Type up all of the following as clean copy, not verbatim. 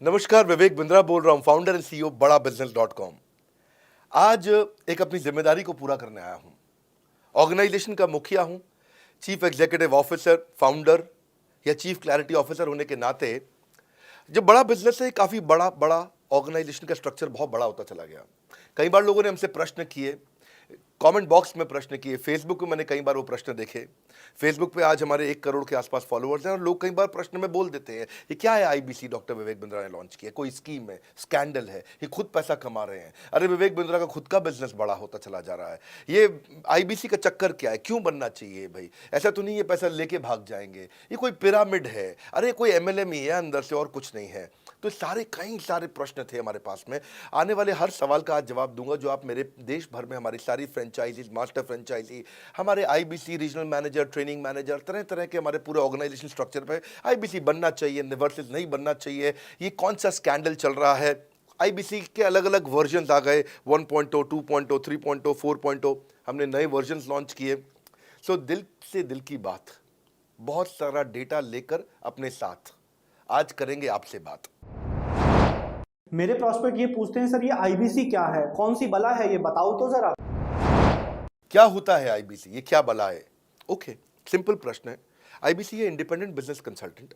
नमस्कार, विवेक बिंद्रा बोल रहा हूं, फाउंडर एंड सीईओ बड़ा बिजनेस .com। आज एक अपनी जिम्मेदारी को पूरा करने आया हूं। ऑर्गेनाइजेशन का मुखिया हूं, चीफ एग्जीक्यूटिव ऑफिसर, फाउंडर या चीफ क्लैरिटी ऑफिसर होने के नाते जब बड़ा बिजनेस है, काफी बड़ा बड़ा ऑर्गेनाइजेशन का स्ट्रक्चर बहुत बड़ा होता चला गया। कई बार लोगों ने हमसे प्रश्न किए, कमेंट बॉक्स में प्रश्न किए, फेसबुक पे मैंने कई बार वो प्रश्न देखे। फेसबुक पे आज हमारे 1 करोड़ के आसपास फॉलोअर्स हैं और लोग कई बार प्रश्न में बोल देते हैं, ये क्या है आईबीसी डॉक्टर विवेक बिंद्रा ने लॉन्च किया, कोई स्कीम है, स्कैंडल है, ये खुद पैसा कमा रहे हैं। अरे विवेक बिंद्रा का खुद का बिजनेस बड़ा होता चला जा रहा है, ये आईबीसी का चक्कर क्या है, क्यों बनना चाहिए भाई, ऐसा तो नहीं ये पैसा लेके भाग जाएंगे, ये कोई पिरामिड है, अरे कोई एमएलएम ही है अंदर से और कुछ नहीं है। तो कई सारे प्रश्न थे हमारे पास में। आने वाले हर सवाल का आज जवाब दूंगा जो आप मेरे देश भर में हमारी सारी फ्रेंचाइजीज, मास्टर फ्रेंचाइजी, हमारे IBC regional manager, training manager, तरह तरह के हमारे पूरे ऑर्गेनाइजेशन स्ट्रक्चर पे आईबीसी बनना चाहिए वर्सेस नहीं बनना चाहिए, ये कौन सा स्कैंडल चल रहा है। आईबीसी के अलग अलग वर्जन आ गए, 1.0, 2.0, 3.0, 4.0, हमने नए वर्जन लॉन्च किए। सो दिल से दिल की बात, बहुत सारा डेटा लेकर अपने साथ आज करेंगे आपसे बात। मेरे प्रॉस्पेक्ट ये पूछते हैं, सर ये आईबीसी क्या है, कौन सी बला है, ये बताओ तो जरा। क्या होता है आईबीसी, ये क्या बला है? ओके, सिंपल प्रश्न है। आईबीसी है इंडिपेंडेंट बिजनेस कंसल्टेंट।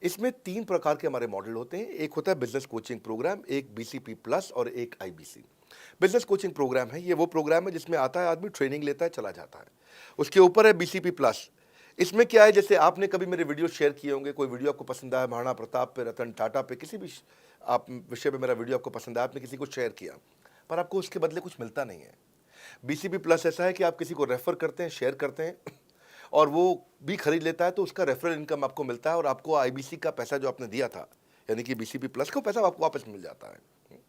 इसमें 3 प्रकार के हमारे मॉडल होते हैं। एक होता है बिजनेस कोचिंग प्रोग्राम, एक बीसीपी प्लस और एक आईबीसी। बिजनेस कोचिंग प्रोग्राम है, ये वो प्रोग्राम है जिसमें आता है आदमी, ट्रेनिंग लेता है, चला जाता है। उसके ऊपर है बीसीपी प्लस। इसमें क्या है, जैसे आपने कभी मेरे वीडियो शेयर किए होंगे, कोई वीडियो आपको पसंद आया, महाराणा प्रताप पे, रतन टाटा पे, किसी भी आप विषय पे मेरा वीडियो आपको पसंद आया, आपने किसी को शेयर किया, पर आपको उसके बदले कुछ मिलता नहीं है। बीसीपी प्लस ऐसा है कि आप किसी को रेफर करते हैं, शेयर करते हैं और वो भी खरीद लेता है, तो उसका रेफरल इनकम आपको मिलता है और आपको आईबीसी का पैसा जो आपने दिया था, यानी कि बीसीपी प्लस का पैसा आपको वापस मिल जाता है।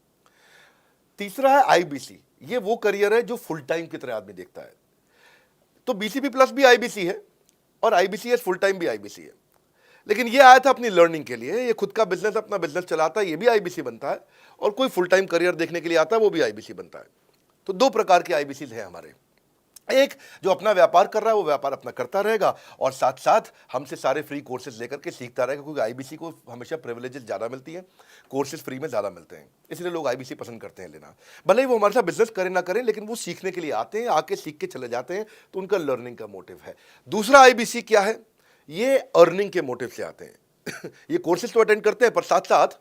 तीसरा है आईबीसी। ये वो करियर है जो फुल टाइम की तरह आदमी देखता है। तो बीसीपी प्लस भी आईबीसी है और आईबीसी फुल टाइम भी आईबीसी है। लेकिन ये आया था अपनी लर्निंग के लिए, ये खुद का बिजनेस, अपना बिजनेस चलाता है, ये भी आईबीसी बनता है, और कोई फुल टाइम करियर देखने के लिए आता है, वो भी आईबीसी बनता है। तो 2 प्रकार के आईबीसी हैं हमारे। एक जो अपना व्यापार कर रहा है वो व्यापार अपना करता रहेगा और साथ साथ हमसे सारे फ्री कोर्सेज लेकर के सीखता रहेगा, क्योंकि आईबीसी को हमेशा प्रिविलेजेस ज़्यादा मिलती है, कोर्सेज फ्री में ज़्यादा मिलते हैं, इसलिए लोग आईबीसी पसंद करते हैं लेना। भले ही वो हमारे साथ बिजनेस करें ना करें, लेकिन वो सीखने के लिए आते हैं, आके सीख के चले जाते हैं, तो उनका लर्निंग का मोटिव है। दूसरा आईबीसी क्या है, ये अर्निंग के मोटिव से आते हैं। ये कोर्सेज तो अटेंड करते हैं, पर साथ साथ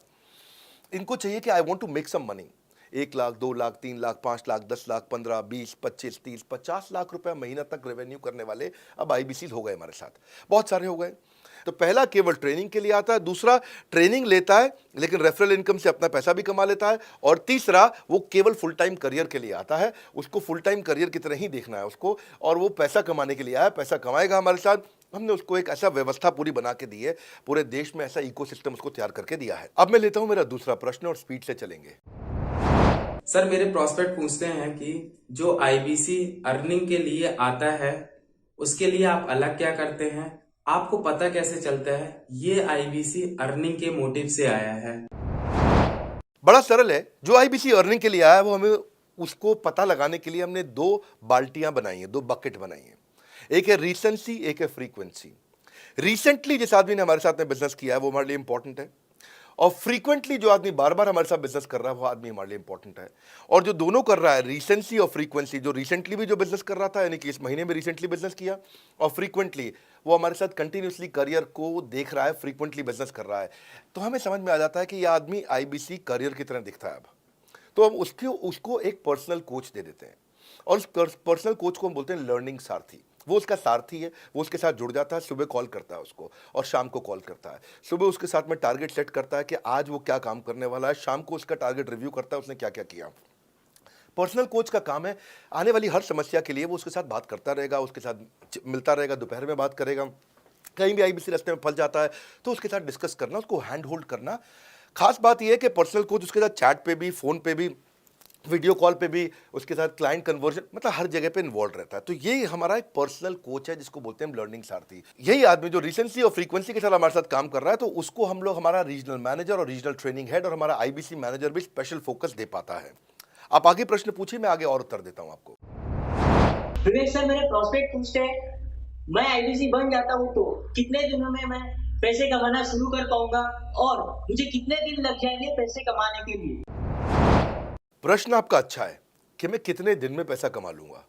इनको चाहिए कि I want to make some money. 1 lakh, 2 lakh, 3 lakh, 5 lakh, 10 lakh, 15, 20, 25, 30, 50 lakh रुपए महीना तक रेवेन्यू करने वाले अब आईबीसी हो गए हमारे साथ, बहुत सारे हो गए। तो पहला केवल ट्रेनिंग के लिए आता है, दूसरा ट्रेनिंग लेता है लेकिन रेफरल इनकम से अपना पैसा भी कमा लेता है, और तीसरा वो केवल फुल टाइम करियर के लिए आता है, उसको फुल टाइम करियर की तरह ही देखना है उसको, और वो पैसा कमाने के लिए आया, पैसा कमाएगा हमारे साथ। हमने उसको एक ऐसा व्यवस्था पूरी बना के दी है, पूरे देश में ऐसा इकोसिस्टम उसको तैयार करके दिया है। अब मैं लेता हूं मेरा दूसरा प्रश्न और स्पीड से चलेंगे। सर मेरे प्रॉस्पेक्ट पूछते हैं कि जो आईबीसी अर्निंग के लिए आता है उसके लिए आप अलग क्या करते हैं, आपको पता कैसे चलता है ये आईबीसी अर्निंग के मोटिव से आया है? बड़ा सरल है, जो आईबीसी अर्निंग के लिए आया है वो हमें उसको पता लगाने के लिए हमने 2 बाल्टियां बनाई हैं, 2 बकेट बनाई हैं। एक है रीसेंसी, एक है फ्रीक्वेंसी। रिसेंटली जिस आदमी ने हमारे साथ में बिजनेस किया है वो हमारे लिए इंपॉर्टेंट है, और फ्रीक्वेंटली जो आदमी बार बार हमारे साथ बिजनेस कर रहा है वो आदमी हमारे लिए इंपॉर्टेंट है। और जो दोनों कर रहा है, रिसेंसी और फ्रीक्वेंसी, जो रिसेंटली भी जो बिजनेस कर रहा था, यानी कि इस महीने में रिसेंटली बिजनेस किया, और फ्रीक्वेंटली वो हमारे साथ कंटिन्यूसली करियर को देख रहा है, फ्रीक्वेंटली बिजनेस कर रहा है, तो हमें समझ में आ जाता है कि यह आदमी आईबीसी करियर की तरह दिखता है। अब तो हम उसको एक पर्सनल कोच दे देते हैं, और उस पर्सनल कोच को हम बोलते हैं लर्निंग सारथी। वो उसका सारथी है, वो उसके साथ जुड़ जाता है, सुबह कॉल करता है उसको और शाम को कॉल करता है। सुबह उसके साथ में टारगेट सेट करता है कि आज वो क्या काम करने वाला है, शाम को उसका टारगेट रिव्यू करता है उसने क्या क्या किया। पर्सनल कोच का काम है आने वाली हर समस्या के लिए वो उसके साथ बात करता रहेगा, उसके साथ मिलता रहेगा, दोपहर में बात करेगा, कहीं भी आईबीसी रास्ते में फंस जाता है तो उसके साथ डिस्कस करना, उसको हैंड होल्ड करना। खास बात यह है कि पर्सनल कोच उसके साथ चैट पे भी, फोन पे भी, वीडियो कॉल पे भी, उसके साथ क्लाइंट कन्वर्जन, मतलब हर जगह पे इन्वॉल्व रहता है। तो ये हमारा एक पर्सनल कोच है जिसको बोलते हैं लर्निंग सारथी। यही आदमी जो रिसेंसी और फ्रीक्वेंसी के साथ हमारे साथ काम कर रहा है, तो उसको हम लोग हमारा रीजनल मैनेजर और रीजनल ट्रेनिंग हेड और हमारा आईबीसी मैनेजर भी स्पेशल फोकस दे पाता है। आप आगे प्रश्न पूछिए, मैं आगे और उत्तर देता हूं आपको। विवेक सर, मेरे प्रोस्पेक्ट पूछते हैं, मैं आईबीसी बन जाता हूँ तो कितने दिनों में मैं पैसे कमाना शुरू कर पाऊंगा और मुझे कितने दिन लग जाएंगे पैसे कमाने के लिए? प्रश्न आपका अच्छा है कि मैं कितने दिन में पैसा कमा लूंगा।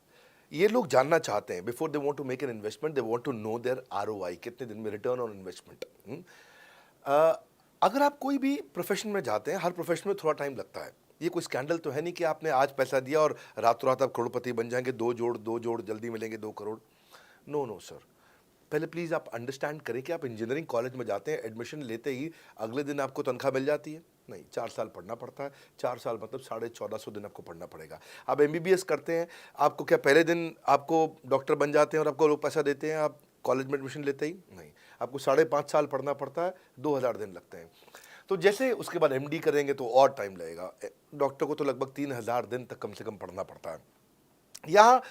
ये लोग जानना चाहते हैं, before they want to make an investment they want to know their ROI, कितने दिन में रिटर्न ऑन इन्वेस्टमेंट। अगर आप कोई भी प्रोफेशन में जाते हैं, हर प्रोफेशन में थोड़ा टाइम लगता है। ये कोई स्कैंडल तो है नहीं कि आपने आज पैसा दिया और रातों रात आप करोड़पति बन जाएंगे, दो जोड़ जल्दी मिलेंगे 2 करोड़। नो नो सर, पहले प्लीज़ आप अंडरस्टैंड करें कि आप इंजीनियरिंग कॉलेज में जाते हैं, एडमिशन लेते ही अगले दिन आपको तनख्वाह मिल जाती है? नहीं, 4 साल पढ़ना पड़ता है। 4 साल मतलब 1450 दिन आपको पढ़ना पड़ेगा। आप एमबीबीएस करते हैं, आपको क्या पहले दिन आपको डॉक्टर बन जाते हैं और आपको लोग पैसा देते हैं आप कॉलेज में एडमिशन लेते ही? नहीं, आपको 5.5 साल पढ़ना पड़ता है, 2000 दिन लगते हैं। तो जैसे उसके बाद एमडी करेंगे तो और टाइम लगेगा। डॉक्टर को तो लगभग 3000 दिन तक कम से कम पढ़ना पड़ता है। यहाँ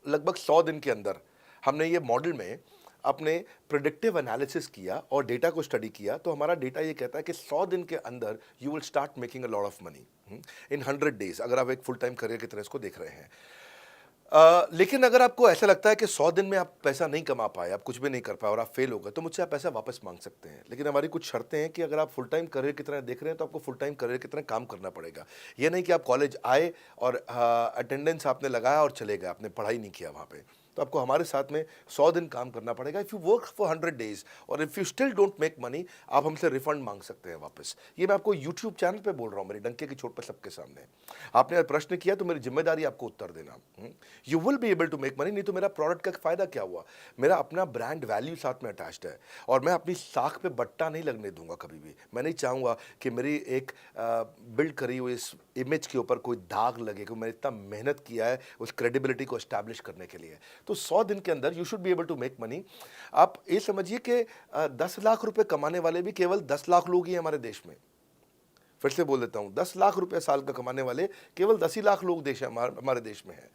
लगभग 100 दिन के अंदर हमने ये मॉडल में अपने प्रिडिक्टिव एनालिसिस किया और डेटा को स्टडी किया, तो हमारा डेटा ये कहता है कि 100 दिन के अंदर you will start making a lot of money in 100 days, अगर आप एक फुल टाइम करियर की तरह इसको देख रहे हैं। लेकिन अगर आपको ऐसा लगता है कि 100 दिन में आप पैसा नहीं कमा पाए, आप कुछ भी नहीं कर पाए और आप फेल हो गए, तो मुझसे आप पैसा वापस मांग सकते हैं। लेकिन हमारी कुछ शर्तें हैं कि अगर आप फुल टाइम करियर की तरह देख रहे हैं तो आपको फुल टाइम करियर की तरह काम करना पड़ेगा। ये नहीं कि आप कॉलेज आए और अटेंडेंस आपने लगाया और चले गए, आपने पढ़ाई नहीं किया वहाँ पे। तो आपको हमारे साथ में 100 दिन काम करना पड़ेगा। If you work for 100 days और if you still don't make money, आप हमसे रिफंड मांग सकते हैं वापस। ये मैं आपको यूट्यूब चैनल पे बोल रहा हूँ, मेरी डंके की चोट पर सबके सामने। आपने प्रश्न किया तो मेरी जिम्मेदारी आपको उत्तर देना। You will be able to make money, नहीं तो मेरा प्रोडक्ट का फ़ायदा क्या हुआ? मेरा अपना ब्रांड वैल्यू साथ में अटैच्ड है और मैं अपनी साख पे बट्टा नहीं लगने दूंगा कभी भी। मैं नहीं चाहूँगा कि मेरी एक बिल्ड करी हुई इस इमेज के ऊपर कोई दाग लगे, क्योंकि मैंने इतना मेहनत किया है उस क्रेडिबिलिटी को एस्टैब्लिश करने के लिए। तो 100 दिन के अंदर you should be able to make money. आप ये समझिए कि 10 लाख रुपए कमाने वाले भी केवल 10 लाख लोग ही हैं हमारे देश में। फिर से बोल देता हूँ, 10 लाख रुपए साल का कमाने वाले केवल 10 ही लाख लोग देश हमारे देश में हैं।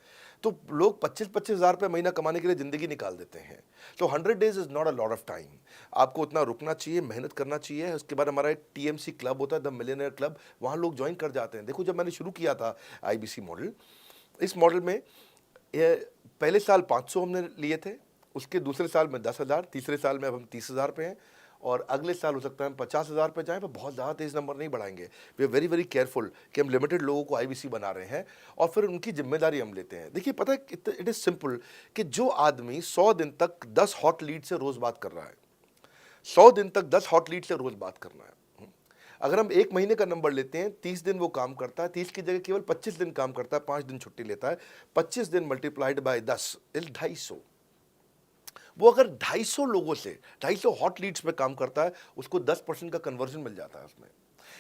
तो लोग 25-25 हज़ार रुपये महीना कमाने के लिए ज़िंदगी निकाल देते हैं। तो 100 days is not a lot of time. आपको उतना रुकना चाहिए, मेहनत करना चाहिए। उसके बाद हमारा एक टीएमसी क्लब होता है, द मिलियनेयर क्लब, वहाँ लोग ज्वाइन कर जाते हैं। देखो, जब मैंने शुरू किया था आईबीसी मॉडल, इस मॉडल में पहले साल 500 हमने लिए थे, उसके दूसरे साल में 10,000, तीसरे साल में अब हम 30,000 पे हैं और अगले साल हो सकता है हम 50,000 पे जाएं, पर बहुत ज़्यादा तेज़ नंबर नहीं बढ़ाएंगे। We are very very careful कि हम लिमिटेड लोगों को आईबीसी बना रहे हैं और फिर उनकी जिम्मेदारी हम लेते हैं। देखिए, पता है इट इज़ सिंपल कि जो आदमी 100 दिन तक 10 हॉट लीड से रोज़ बात कर रहा है, 100 दिन तक 10 हॉट लीड से रोज़ बात करना है। अगर हम 1 महीने का नंबर लेते हैं, 30 दिन वो काम करता है, 30 की जगह केवल 25 दिन काम करता है, 5 दिन छुट्टी लेता है, 25 दिन मल्टीप्लाइड बाय 10 इज 250। वो अगर 250 लोगों से 250 हॉट लीड्स पे काम करता है, उसको 10% का कन्वर्जन मिल जाता है उसमें,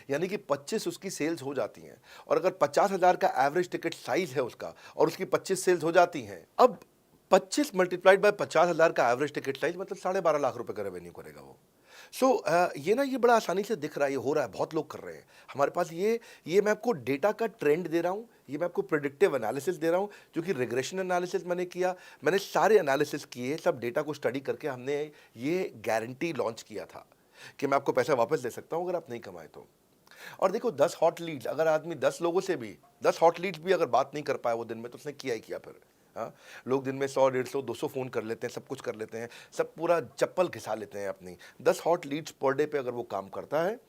यानी कि 25 उसकी सेल्स हो जाती हैं। और अगर 50,000 का एवरेज टिकट साइज है उसका और उसकी 25 सेल्स हो जाती हैं, अब 25 मल्टीप्लाइड बाय 50,000 का एवरेज टिकट साइज मतलब 12.5 लाख रुपए का रेवेन्यू करेगा वो। ये बड़ा आसानी से दिख रहा है, ये हो रहा है, बहुत लोग कर रहे हैं। हमारे पास ये मैं आपको डेटा का ट्रेंड दे रहा हूँ, ये मैं आपको प्रेडिक्टिव एनालिसिस दे रहा हूँ, जो कि रिग्रेशन एनालिसिस मैंने किया, मैंने सारे एनालिसिस किए, सब डेटा को स्टडी करके हमने ये गारंटी लॉन्च किया था कि मैं आपको पैसा वापस दे सकता हूँ अगर आप नहीं कमाए तो। और देखो, 10 हॉट लीड्स, अगर आदमी 10 लोगों से भी 10 हॉट लीड्स भी अगर बात नहीं कर पाया वो दिन में, तो उसने किया ही किया फिर। हाँ, लोग दिन में 100, 150, 200 फ़ोन कर लेते हैं, सब कुछ कर लेते हैं, सब पूरा चप्पल घिसा लेते हैं अपनी। 10 हॉट लीड्स पर डे पे अगर वो काम करता है,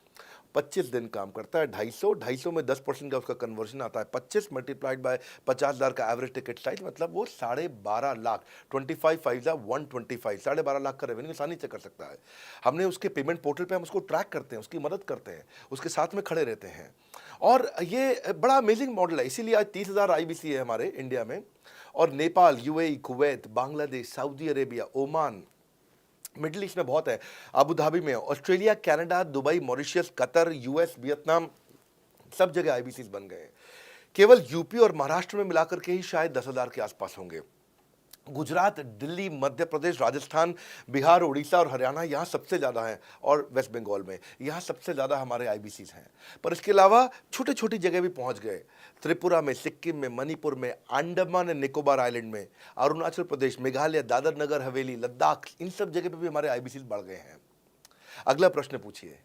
25 दिन काम करता है, 250 में 10% का उसका कन्वर्जन आता है, 25 मल्टीप्लाइड बाय 50,000 का एवरेज टिकट साइज, मतलब वो 12.5 लाख, 25 5 125, 12.5 लाख का रेवेन्यू आसानी से कर सकता है। हमने उसके पेमेंट पोर्टल पे हम उसको ट्रैक करते हैं, उसकी मदद करते हैं, उसके साथ में खड़े रहते हैं। और ये बड़ा अमेजिंग मॉडल है, इसीलिए आज 30,000 आईबीसी है हमारे इंडिया में। और Nepal, UAE, Kuwait, Bangladesh, Saudi Arabia, Oman, middle east में बहुत है, अबू धाबी में, Australia, Canada, Dubai, Mauritius, Qatar, US, Vietnam, सब जगह आईबीसी बन गए हैं। केवल यूपी और महाराष्ट्र में मिलाकर के ही शायद 10,000 के आसपास होंगे। गुजरात, दिल्ली, मध्य प्रदेश, राजस्थान, बिहार, उड़ीसा और हरियाणा यहाँ सबसे ज़्यादा हैं, और वेस्ट बंगाल में यहाँ सबसे ज़्यादा हमारे आईबीसीज हैं। पर इसके अलावा छोटी छोटी जगह भी पहुँच गए, त्रिपुरा में, सिक्किम में, मणिपुर में, अंडमान एंड निकोबार आइलैंड में, अरुणाचल प्रदेश, मेघालय, दादर नगर हवेली, लद्दाख, इन सब जगह पे भी हमारे आईबीसीज बढ़ गए हैं। अगला प्रश्न पूछिए।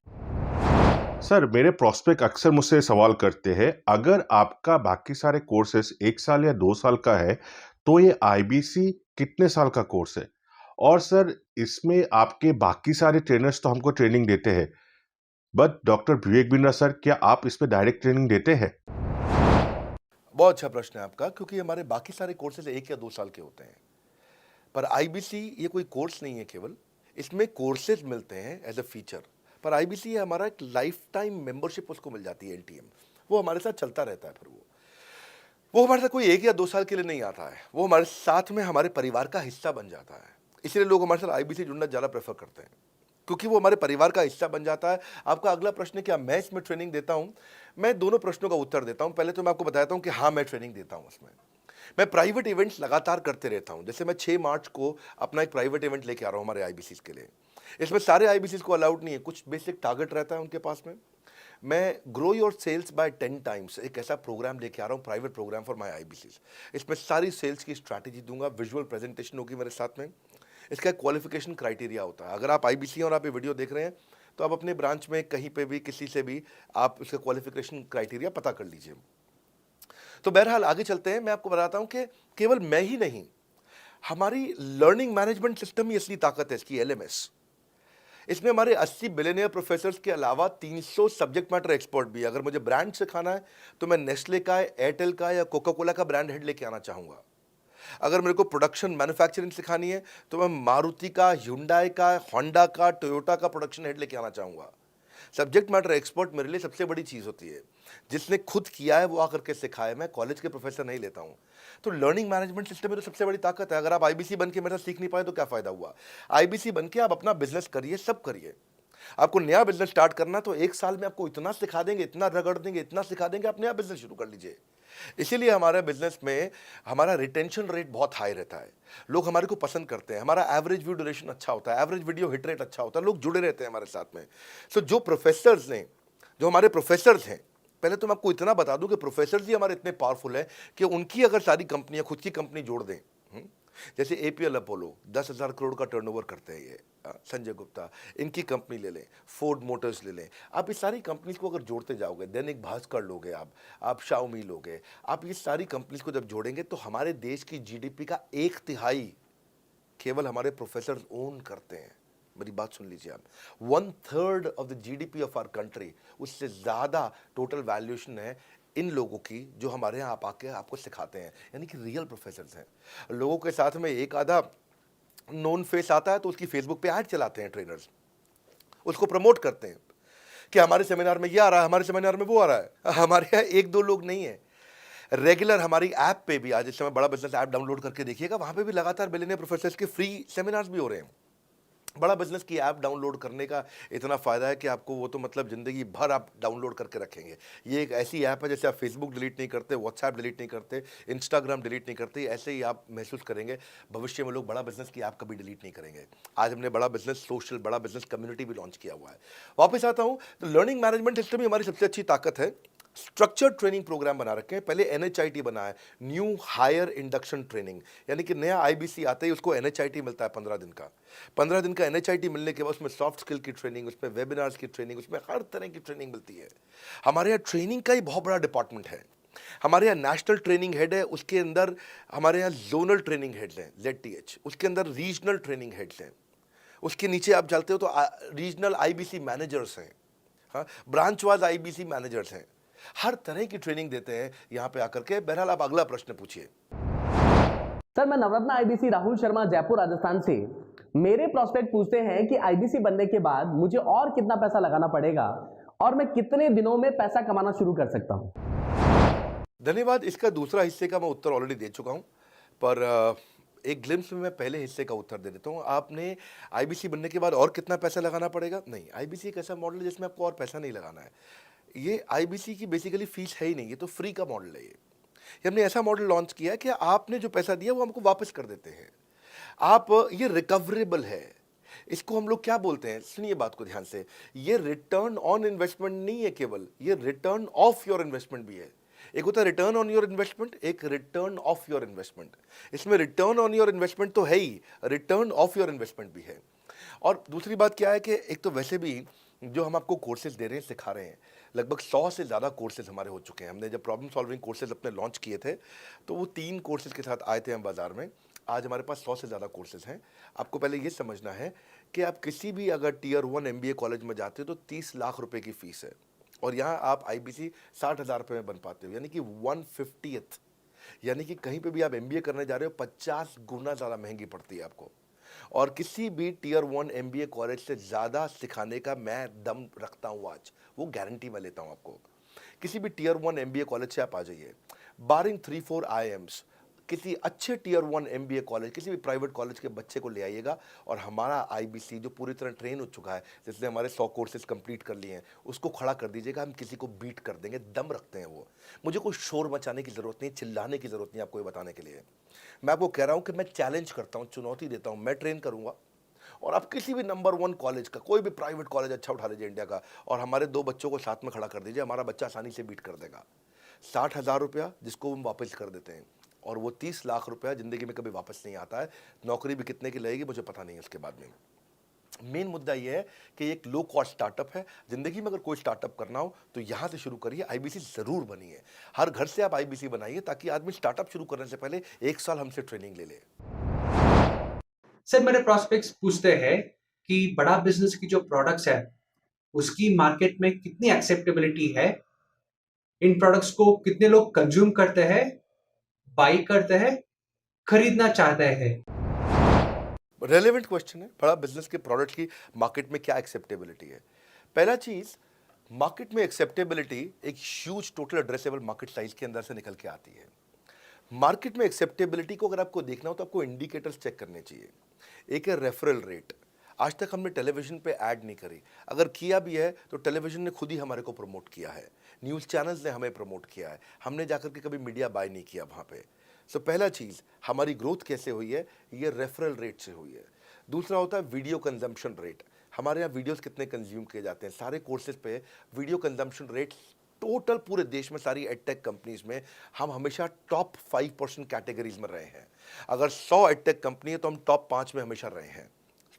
सर, मेरे प्रोस्पेक्ट अक्सर मुझसे सवाल करते हैं, अगर आपका बाकी सारे कोर्सेस 1 साल या 2 साल का है, तो ये आईबीसी कितने साल का कोर्स है? और सर इसमें आपके बाकी सारे ट्रेनर्स तो हमको ट्रेनिंग देते हैं, but doctor Vivek Bindra sir, क्या आप इसमें डायरेक्ट ट्रेनिंग देते हैं? बहुत अच्छा प्रश्न है आपका, क्योंकि हमारे बाकी सारे कोर्सेज 1 या 2 साल के होते हैं, पर आईबीसी ये कोई कोर्स नहीं है केवल, इसमें कोर्सेज मिलते हैं एज अ फीचर। पर आईबीसी ये हमारा एक लाइफ टाइम मेंबरशिप उसको मिल जाती है, एनटीएम, वो हमारे साथ चलता रहता है। फिर वो हमारे साथ कोई 1 या 2 साल के लिए नहीं आता है, वो हमारे साथ में हमारे परिवार का हिस्सा बन जाता है। इसलिए लोग हमारे साथ आईबीसी जुड़ना ज़्यादा प्रेफर करते हैं, क्योंकि वो हमारे परिवार का हिस्सा बन जाता है। आपका अगला प्रश्न है क्या मैं इसमें ट्रेनिंग देता हूं? मैं दोनों प्रश्नों का उत्तर देता हूं। पहले तो मैं आपको बताता हूं कि हाँ, मैं ट्रेनिंग देता हूं उसमें। मैं प्राइवेट इवेंट्स लगातार करते रहता हूं। जैसे मैं 6 मार्च को अपना एक प्राइवेट इवेंट लेके आ रहा हूं हमारे आईबीसीज के लिए। इसमें सारे आईबीसीज को अलाउड नहीं है, कुछ बेसिक टारगेट रहता है उनके पास में। मैं grow your sales by 10 times एक ऐसा प्रोग्राम लेके आ रहा हूँ, private program for my IBCs. इसमें सारी सेल्स की स्ट्रैटेजी दूंगा, विजुअल प्रेजेंटेशन होगी मेरे साथ में। इसका क्वालिफिकेशन क्राइटेरिया होता है। अगर आप आईबीसी और आप ये वीडियो देख रहे हैं तो आप अपने ब्रांच में कहीं पे भी किसी से भी आप इसका क्वालिफिकेशन क्राइटेरिया पता कर लीजिए। तो बहरहाल आगे चलते हैं। मैं आपको बताता हूं कि केवल मैं ही नहीं, हमारी लर्निंग मैनेजमेंट सिस्टम ही असली ताकत है इसकी, एलएमएस। इसमें हमारे 80 बिलियनियर प्रोफेसर्स के अलावा 300 सब्जेक्ट मैटर एक्सपर्ट भी। अगर मुझे ब्रांड सिखाना है तो मैं नेस्ले का, एयरटेल का या कोका कोला का ब्रांड हेड लेके आना चाहूँगा। अगर मेरे को प्रोडक्शन मैन्युफैक्चरिंग सिखानी है तो मैं मारुति का, ह्युंडई का, होंडा का, टोयोटा का प्रोडक्शन हेड लेके आना चाहूँगा। सब्जेक्ट मैटर एक्सपर्ट मेरे लिए सबसे बड़ी चीज़ होती है। जिसने खुद किया है वो आकर के सिखाए। मैं कॉलेज के प्रोफेसर नहीं लेता हूँ। तो लर्निंग मैनेजमेंट सिस्टम में तो सबसे बड़ी ताकत है। अगर आप आईबीसी बन के मेरे साथ सीख नहीं पाए तो क्या फ़ायदा हुआ? आईबीसी बन के आप अपना बिजनेस करिए, सब करिए। आपको नया बिजनेस स्टार्ट करना तो 1 साल में आपको इतना सिखा देंगे, इतना रगड़ देंगे, इतना सिखा देंगे, आप नया बिजनेस शुरू कर लीजिए। इसीलिए हमारे बिजनेस में हमारा रिटेंशन रेट बहुत हाई रहता है। लोग हमारे को पसंद करते हैं। हमारा एवरेज व्यू ड्यूरेशन अच्छा होता है, एवरेज वीडियो हिट रेट अच्छा होता है, लोग जुड़े रहते हैं हमारे साथ में। सो जो प्रोफेसर्स ने, जो हमारे प्रोफेसर्स हैं, पहले तो मैं आपको इतना बता दूं कि प्रोफेसर्स ही हमारे इतने पावरफुल हैं कि उनकी अगर सारी कंपनियां खुद की कंपनी जोड़ दें, जैसे एपीएल अपोलो 10,000 करोड़ का टर्नओवर करते हैं ये, संजय गुप्ता, इनकी कंपनी ले लें, फोर्ड मोटर्स ले लें, आप इस सारी कंपनीज को अगर जोड़ते जाओगे, दैनिक भास्कर लोगे, आप शाओमी लोगे, आप ये सारी कंपनीज को जब जोड़ेंगे तो हमारे देश की जीडीपी का 1/3 केवल हमारे प्रोफेसर ओन करते हैं। मेरी बात सुन लीजिए आप, 1/3 of the GDP of our country, उससे ज़्यादा टोटल वैल्यूएशन है इन लोगों की जो हमारे यहाँ आप आके आपको सिखाते हैं, यानी कि रियल प्रोफेसर्स हैं। लोगों के साथ में एक आधा नोन फेस आता है तो उसकी फेसबुक पे ऐड चलाते हैं ट्रेनर्स, उसको प्रमोट करते हैं कि हमारे सेमिनार में ये आ रहा है, हमारे सेमिनार में वो आ रहा है। हमारे यहाँ 1-2 लोग नहीं है, रेगुलर हमारी ऐप पे भी, आज इस समय बड़ा बिजनेस ऐप डाउनलोड करके देखिएगा, वहाँ पे भी लगातार बिलियनियर प्रोफेसर्स के फ्री सेमिनार्स भी हो रहे हैं। बड़ा बिजनेस की ऐप डाउनलोड करने का इतना फ़ायदा है कि आपको वो तो मतलब ज़िंदगी भर आप डाउनलोड करके रखेंगे। ये एक ऐसी ऐप है जैसे आप फेसबुक डिलीट नहीं करते, व्हाट्सएप डिलीट नहीं करते, इंस्टाग्राम डिलीट नहीं करते, ऐसे ही आप महसूस करेंगे भविष्य में लोग बड़ा बिजनेस की ऐप कभी डिलीट नहीं करेंगे। आज हमने बड़ा बिजनेस सोशल, बड़ा बिजनेस कम्युनिटी भी लॉन्च किया हुआ है। वापस आता हूँ तो लर्निंग मैनेजमेंट सिस्टम ही हमारी सबसे अच्छी ताकत है। स्ट्रक्चर्ड ट्रेनिंग प्रोग्राम बना रखे हैं। पहले एनएचआईटी बना है, न्यू हायर इंडक्शन ट्रेनिंग, यानी कि नया आईबीसी आता है उसको एनएचआईटी मिलता है 15 दिन का। 15 दिन का एनएचआईटी मिलने के बाद उसमें सॉफ्ट स्किल की ट्रेनिंग, उसमें वेबिनार्स की ट्रेनिंग, उसमें हर तरह की ट्रेनिंग मिलती है। हमारे यहाँ ट्रेनिंग का ही बहुत बड़ा डिपार्टमेंट है। हमारे यहाँ नेशनल ट्रेनिंग हेड है, उसके अंदर हमारे यहाँ जोनल ट्रेनिंग हेड्स हैं, ZTH, उसके अंदर रीजनल ट्रेनिंग हेड्स हैं, उसके नीचे आप चलते हो तो रीजनल आईबीसी मैनेजर्स हैं, हाँ, ब्रांच वाइज आईबीसी मैनेजर्स हैं। हर तरह की ट्रेनिंग देते हैं यहाँ पे आकर के। बहरहाल आप अगला प्रश्न पूछिए। सर, मैं नवरत्न आईबीसी राहुल शर्मा, जयपुर राजस्थान से। मेरे प्रोस्पेक्ट पूछते हैं कि आईबीसी बनने के बाद मुझे और कितना पैसा लगाना पड़ेगा और मैं कितने दिनों में पैसा कमाना शुरू कर सकता हूं? धन्यवाद। इसका दूसरा हिस्से का मैं उत्तर ऑलरेडी दे चुका हूं, पर एक ग्लिम्स में मैं पहले हिस्से का उत्तर दे देता हूं। आपने आईबीसी बनने के बाद और कितना पैसा लगाना पड़ेगा? नहीं, आईबीसी एक ऐसा मॉडल है जिसमें आपको और पैसा नहीं लगाना है। ये आईबीसी की बेसिकली फीस है ही नहीं, ये तो फ्री का मॉडल है। ये हमने ऐसा मॉडल लॉन्च किया है कि आपने जो पैसा दिया वो हमको वापस कर देते हैं। आप, ये रिकवरेबल है। इसको हम लोग क्या बोलते हैं, सुनिए बात को ध्यान से, ये रिटर्न ऑन इन्वेस्टमेंट नहीं है केवल, ये रिटर्न ऑफ योर इन्वेस्टमेंट भी है। एक होता है रिटर्न ऑन योर इन्वेस्टमेंट, एक रिटर्न ऑफ योर इन्वेस्टमेंट। इसमें रिटर्न ऑन योर इन्वेस्टमेंट तो है ही, रिटर्न ऑफ योर इन्वेस्टमेंट भी है। और दूसरी बात क्या है कि एक तो वैसे भी जो हम आपको कोर्सेज दे रहे हैं, सिखा रहे हैं, लगभग 100 से ज़्यादा कोर्सेज हमारे हो चुके हैं। हमने जब प्रॉब्लम सॉल्विंग कोर्सेज अपने लॉन्च किए थे तो वो 3 कोर्सेज के साथ आए थे हम बाज़ार में। आज हमारे पास 100 से ज़्यादा कोर्सेज हैं। आपको पहले ये समझना है कि आप किसी भी अगर टियर 1 MBA कॉलेज में जाते हो तो 30 लाख रुपए की फीस है, और यहाँ आप IBC 60,000 रुपये में बन पाते हो, यानी कि 1/50th। यानी कि कहीं पे भी आप MBA करने जा रहे हो 50 गुना ज़्यादा महंगी पड़ती है आपको। और किसी भी टियर 1 MBA कॉलेज से ज़्यादा सिखाने का मैं दम रखता हूँ आज, वो गारंटी मैं लेता हूँ आपको। किसी भी टियर 1 MBA कॉलेज से आप आ जाइए, बारिंग 3-4 IIMs, किसी अच्छे टियर 1 MBA कॉलेज, किसी भी प्राइवेट कॉलेज के बच्चे को ले आइएगा, और हमारा IBC जो पूरी तरह ट्रेन हो चुका है, जिसने हमारे 100 कोर्सेज कंप्लीट कर लिए हैं, उसको खड़ा कर दीजिएगा, हम किसी को बीट कर देंगे, दम रखते हैं वो। मुझे कोई शोर मचाने की ज़रूरत नहीं, चिल्लाने की ज़रूरत नहीं आपको ये बताने के लिए। मैं आपको कह रहा हूँ कि मैं चैलेंज करता हूँ, चुनौती देता हूँ, मैं ट्रेन करूँगा, और आप किसी भी नंबर 1 कॉलेज का, कोई भी प्राइवेट कॉलेज अच्छा उठा लीजिए इंडिया का, और हमारे 2 बच्चों को साथ में खड़ा कर दीजिए, हमारा बच्चा आसानी से बीट कर देगा। 60,000 रुपया जिसको हम वापस कर देते हैं, और वो 30 लाख रुपया ज़िंदगी में कभी वापस नहीं आता है। नौकरी भी कितने की लगेगी मुझे पता नहीं है उसके बाद में। मेन मुद्दा ये है कि एक लो कॉस्ट स्टार्टअप है। ज़िंदगी में अगर कोई स्टार्टअप करना हो तो यहाँ से शुरू करिए, IBC ज़रूर बनिए। हर घर से आप IBC बनाइए, ताकि आदमी स्टार्टअप शुरू करने से पहले 1 साल हमसे ट्रेनिंग ले ले। सर मेरे प्रोस्पेक्ट्स पूछते हैं कि बड़ा बिजनेस की जो प्रोडक्ट्स है उसकी मार्केट में कितनी एक्सेप्टेबिलिटी है, इन प्रोडक्ट्स को कितने लोग कंज्यूम करते हैं, बाई करते हैं, खरीदना चाहते हैं। रेलेवेंट क्वेश्चन है। बड़ा बिजनेस के प्रोडक्ट की मार्केट में क्या एक्सेप्टेबिलिटी है? पहला चीज़, मार्केट में एक्सेप्टेबिलिटी एक huge total addressable market size के अंदर से निकल के आती है। मार्केट में एक्सेप्टेबिलिटी को अगर आपको देखना हो तो आपको इंडिकेटर्स चेक करने चाहिए। एक है रेफरल रेट। आज तक हमने टेलीविजन पे ऐड नहीं करी, अगर किया भी है तो टेलीविजन ने खुद ही हमारे को प्रमोट किया है, न्यूज़ चैनल्स ने हमें प्रमोट किया है, हमने जाकर के कभी मीडिया बाय नहीं किया वहाँ पे। सो पहला चीज़, हमारी ग्रोथ कैसे हुई है, ये रेफरल रेट से हुई है। दूसरा होता है वीडियो कंजम्पशन रेट। हमारे यहाँ वीडियोस कितने कंज्यूम किए जाते हैं, सारे कोर्सेज पे वीडियो कंजम्पशन रेट टोटल पूरे देश में सारी एडटेक कंपनीज में हम हमेशा टॉप 5% कैटेगरीज में रहे हैं। अगर 100 एडटेक कंपनी है तो हम टॉप 5 में हमेशा रहे हैं।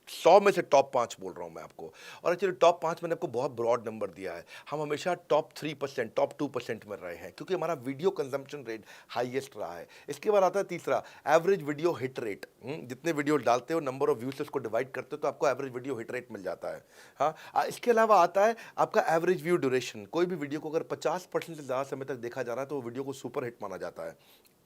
100 में से टॉप 5 बोल रहा हूँ मैं आपको, और एक्चुअली टॉप 5 मैंने आपको बहुत ब्रॉड नंबर दिया है। हम हमेशा टॉप 3%, टॉप 2% में रहे हैं, क्योंकि हमारा वीडियो कंजम्पशन रेट हाईएस्ट रहा है। इसके बाद आता है तीसरा, एवरेज वीडियो हिट रेट। जितने वीडियो डालते हो, नंबर ऑफ व्यूज से उसको डिवाइड करते हो तो आपको एवरेज वीडियो हिट रेट मिल जाता है। हाँ, इसके अलावा आता है आपका एवरेज व्यू ड्यूरेशन। कोई भी वीडियो को अगर 50% से ज़्यादा समय तक देखा जा रहा है तो वो वीडियो को सुपर हिट माना जाता है,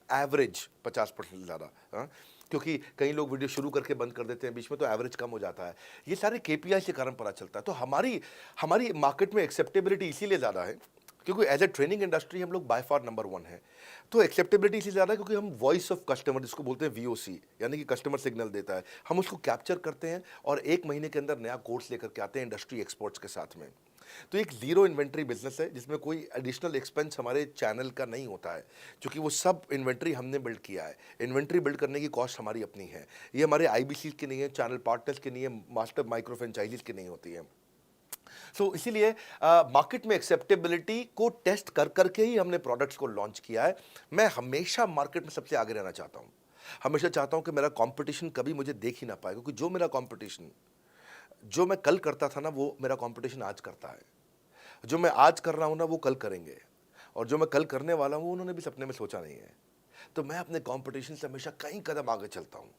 एवरेज 50% से ज़्यादा। हाँ, क्योंकि कई लोग वीडियो शुरू करके बंद कर देते हैं बीच में, तो एवरेज कम हो जाता है। ये सारे KPI के कारण पता चलता है। तो हमारी मार्केट में एक्सेप्टेबिलिटी इसीलिए ज़्यादा है क्योंकि एज ए ट्रेनिंग इंडस्ट्री हम लोग बाय फार नंबर 1 है। तो एक्सेप्टेबिलिटी इसलिए ज़्यादा है क्योंकि हम वॉइस ऑफ कस्टमर, जिसको बोलते हैं VOC, यानी कि कस्टमर सिग्नल देता है, हम उसको कैप्चर करते हैं और 1 महीने के अंदर नया कोर्स लेकर के आते हैं इंडस्ट्री एक्सपर्ट्स के साथ में। तो एक जीरो इन्वेंट्री बिजनेस है जिसमें कोई एडिशनल एक्सपेंस हमारे चैनल का नहीं होता है, क्योंकि वो सब इन्वेंट्री हमने बिल्ड किया है। इन्वेंट्री बिल्ड करने की कॉस्ट हमारी अपनी है। ये हमारे IBC की नहीं है, चैनल पार्टनर्स की नहीं है, मास्टर माइक्रो फ्रेंचाइजीज की नहीं होती है। सो इसीलिए मार्केट में एक्सेप्टेबिलिटी को टेस्ट कर करके ही हमने प्रोडक्ट्स को लॉन्च किया है। मैं हमेशा मार्केट में सबसे आगे रहना चाहता हूँ, हमेशा चाहता हूँ कि मेरा कंपटीशन कभी मुझे देख ही ना पाए, क्योंकि जो मेरा कंपटीशन, जो मैं कल करता था ना, वो मेरा कंपटीशन आज करता है। जो मैं आज कर रहा हूँ ना, वो कल करेंगे, और जो मैं कल करने वाला हूँ उन्होंने भी सपने में सोचा नहीं है। तो मैं अपने कंपटीशन से हमेशा कई कदम आगे चलता हूँ,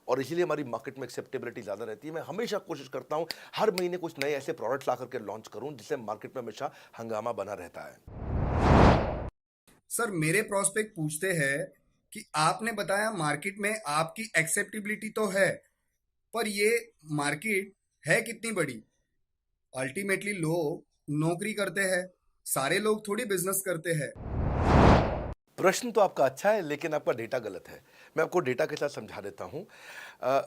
और इसीलिए हमारी मार्केट में एक्सेप्टेबिलिटी ज़्यादा रहती है। मैं हमेशा कोशिश करता हूँ हर महीने कुछ नए ऐसे प्रोडक्ट्स ला करके लॉन्च करूँ जिससे मार्केट में हमेशा हंगामा बना रहता है। सर मेरे प्रोस्पेक्ट पूछते हैं कि आपने बताया मार्केट में आपकी एक्सेप्टेबिलिटी तो है, पर ये मार्केट है कितनी बड़ी? अल्टीमेटली लोग नौकरी करते हैं, सारे लोग थोड़ी बिजनेस करते हैं। प्रश्न तो आपका अच्छा है, लेकिन आपका डेटा गलत है। मैं आपको डेटा के साथ समझा देता हूँ।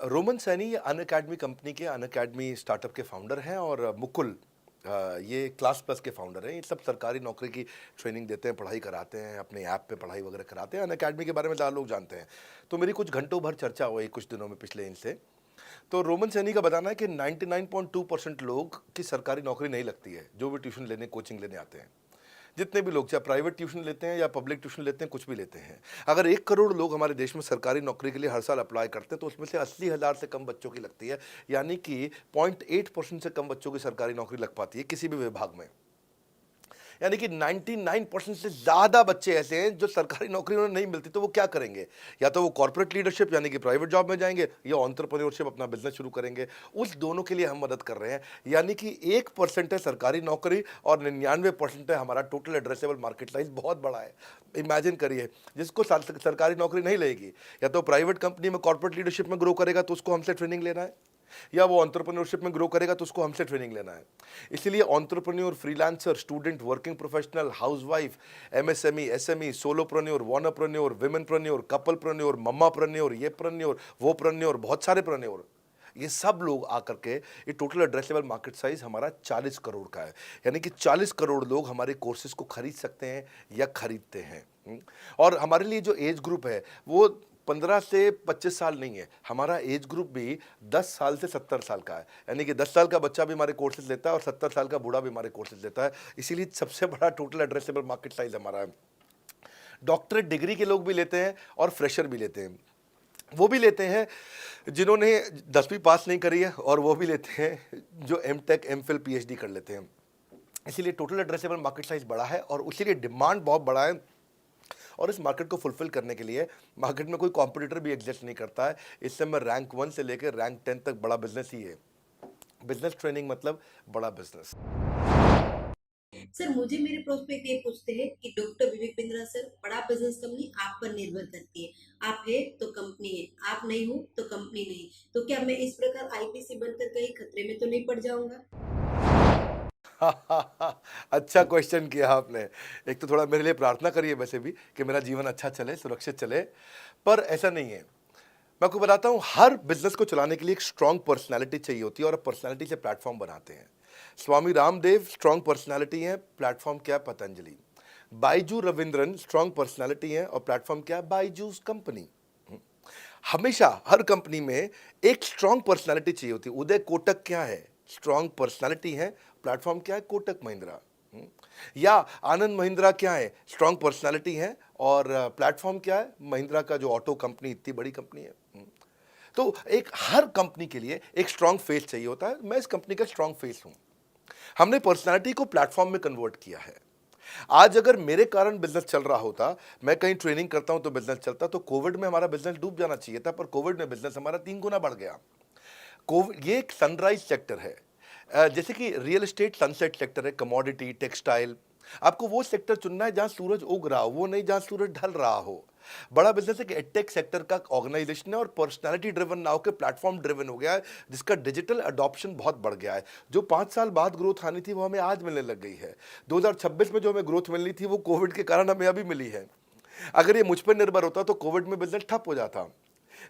रोमन सैनी ये अनअकैडमी कंपनी के, अनअकैडमी स्टार्टअप के फाउंडर हैं, और मुकुल ये क्लास प्लस के फाउंडर हैं। ये सब सरकारी नौकरी की ट्रेनिंग देते हैं, पढ़ाई कराते हैं, अपने ऐप पे पढ़ाई वगैरह कराते हैं। अनअकैडमी के बारे में ज़्यादा लोग जानते हैं। तो मेरी कुछ घंटों भर चर्चा हुई कुछ दिनों में पिछले इनसे। तो रोमन सैनी का बताना है कि 99.2% लोग की सरकारी नौकरी नहीं लगती है, जो भी ट्यूशन लेने, कोचिंग लेने आते हैं। जितने भी लोग, चाहे प्राइवेट ट्यूशन लेते हैं या पब्लिक ट्यूशन लेते हैं, कुछ भी लेते हैं, अगर 1 करोड़ लोग हमारे देश में सरकारी नौकरी के लिए हर साल अप्लाई करते हैं तो उसमें से 80,000 से कम बच्चों की लगती है, यानी कि 0.8% से कम बच्चों की सरकारी नौकरी लग पाती है किसी भी विभाग में। यानी कि 99% से ज़्यादा बच्चे ऐसे हैं जो सरकारी नौकरी उन्हें नहीं मिलती, तो वो क्या करेंगे? या तो वो कॉर्पोरेट लीडरशिप यानी कि प्राइवेट जॉब में जाएंगे, या एंटरप्रेन्योरशिप अपना बिजनेस शुरू करेंगे। उस दोनों के लिए हम मदद कर रहे हैं। यानी कि 1% है सरकारी नौकरी और 99% है हमारा टोटल एड्रेसेबल मार्केट साइज। बहुत बड़ा है। इमेजिन करिए, जिसको सरकारी नौकरी नहीं लगेगी, या तो प्राइवेट कंपनी में कॉर्पोरेट लीडरशिप में ग्रो करेगा तो उसको हमसे ट्रेनिंग लेना है, या वो एंटरप्रेन्योरशिप में ग्रो करेगा तो उसको हमसे ट्रेनिंग लेना है। इसलिए entrepreneur, freelancer, student, working professional, housewife, MSME, SME, solopreneur, wannapreneur, womenpreneur, couplepreneur, mammapreneur, ये प्रेन्योर, वो प्रेन्योर, बहुत सारे प्रेन्योर, ये सब लोग आकर के, ये टोटल एड्रेसेबल मार्केट साइज हमारा 40 करोड़ का है। यानी कि 40 करोड़ लोग हमारे कोर्सेज को खरीद सकते हैं या खरीदते हैं। और हमारे लिए जो एज ग्रुप है वो 15 से 25 साल नहीं है, हमारा एज ग्रुप भी 10 साल से 70 साल का है। यानी कि 10 साल का बच्चा भी हमारे कोर्सेज लेता है और 70 साल का बूढ़ा भी हमारे कोर्सेज लेता है। इसीलिए सबसे बड़ा टोटल एड्रेसेबल मार्केट साइज हमारा है। डॉक्टरेट डिग्री के लोग भी लेते हैं और फ्रेशर भी लेते हैं। वो भी लेते हैं जिन्होंने 10वीं पास नहीं करी है, और वो भी लेते हैं जो एमटेक, एमफिल, पीएचडी कर लेते हैं। इसीलिए टोटल एड्रेसेबल मार्केट साइज बड़ा है और उसीलिए डिमांड बहुत बड़ा है। और इस मार्केट को फुलफिल करने के लिए मार्केट में कोई कॉम्पिटिटर भी एग्जिस्ट नहीं करता है। इस समय रैंक 1 से लेकर रैंक 10 तक बड़ा बिजनेस ही है। बिजनेस ट्रेनिंग मतलब बड़ा बिजनेस। सर मुझे मेरे प्रोस्पेक्ट ये पूछते हैं कि डॉक्टर विवेक बिंद्रा सर, बड़ा बिजनेस कंपनी आप पर निर्भर करती है, आप है तो कंपनी है, आप नहीं हो तो कंपनी नहीं, तो क्या मैं इस प्रकार आईपीसी बनकर कहीं खतरे में तो नहीं पड़ जाऊंगा? अच्छा क्वेश्चन किया आपने। एक तो थोड़ा मेरे लिए प्रार्थना करिए वैसे भी कि मेरा जीवन अच्छा चले, सुरक्षित चले, पर ऐसा नहीं है। मैं आपको बताता हूँ, हर बिजनेस को चलाने के लिए एक स्ट्रांग पर्सनालिटी चाहिए होती है और पर्सनालिटी से प्लेटफॉर्म बनाते हैं। स्वामी रामदेव स्ट्रांग पर्सनालिटी है, प्लेटफॉर्म क्या है? पतंजलि। बाइजू रविंद्रन स्ट्रांग पर्सनालिटी है और प्लेटफॉर्म क्या है? बाइजूस कंपनी। हमेशा हर कंपनी में एक स्ट्रांग पर्सनालिटी चाहिए होती है। उदय कोटक क्या है? स्ट्रांग पर्सनालिटी है, प्लेटफॉर्म क्या है? कोटक महिंद्रा। या आनंद महिंद्रा क्या है? स्ट्रांग पर्सनालिटी है और प्लेटफॉर्म क्या है? महिंद्रा का जो ऑटो कंपनी, इतनी बड़ी कंपनी है। तो एक हर कंपनी के लिए एक स्ट्रांग फेस चाहिए होता है। मैं इस कंपनी का स्ट्रांग फेस हूं। हमने पर्सनालिटी को प्लेटफॉर्म में कन्वर्ट किया है। आज अगर मेरे कारण बिजनेस चल रहा होता, मैं कहीं ट्रेनिंग करता हूं तो बिजनेस चलता, तो कोविड में हमारा बिजनेस डूब जाना चाहिए था, पर कोविड में बिजनेस हमारा 3 गुना बढ़ गया। कोविड ये एक सनराइज सेक्टर है, जैसे कि रियल एस्टेट सनसेट सेक्टर है, कमोडिटी, टेक्सटाइल। आपको वो सेक्टर चुनना है जहां सूरज उग रहा हो, वो नहीं जहां सूरज ढल रहा हो। बड़ा बिजनेस एक एडटेक सेक्टर का ऑर्गेनाइजेशन है और पर्सनालिटी ड्रिवन ना होकर प्लेटफॉर्म ड्रिवन हो गया है, जिसका डिजिटल अडॉप्शन बहुत बढ़ गया है। जो 5 साल बाद ग्रोथ आनी थी वो हमें आज मिलने लग गई है। 2026 में जो हमें ग्रोथ मिलनी थी वो कोविड के कारण हमें अभी मिली है। अगर ये मुझ पर निर्भर होता तो कोविड में बिजनेस ठप हो जाता।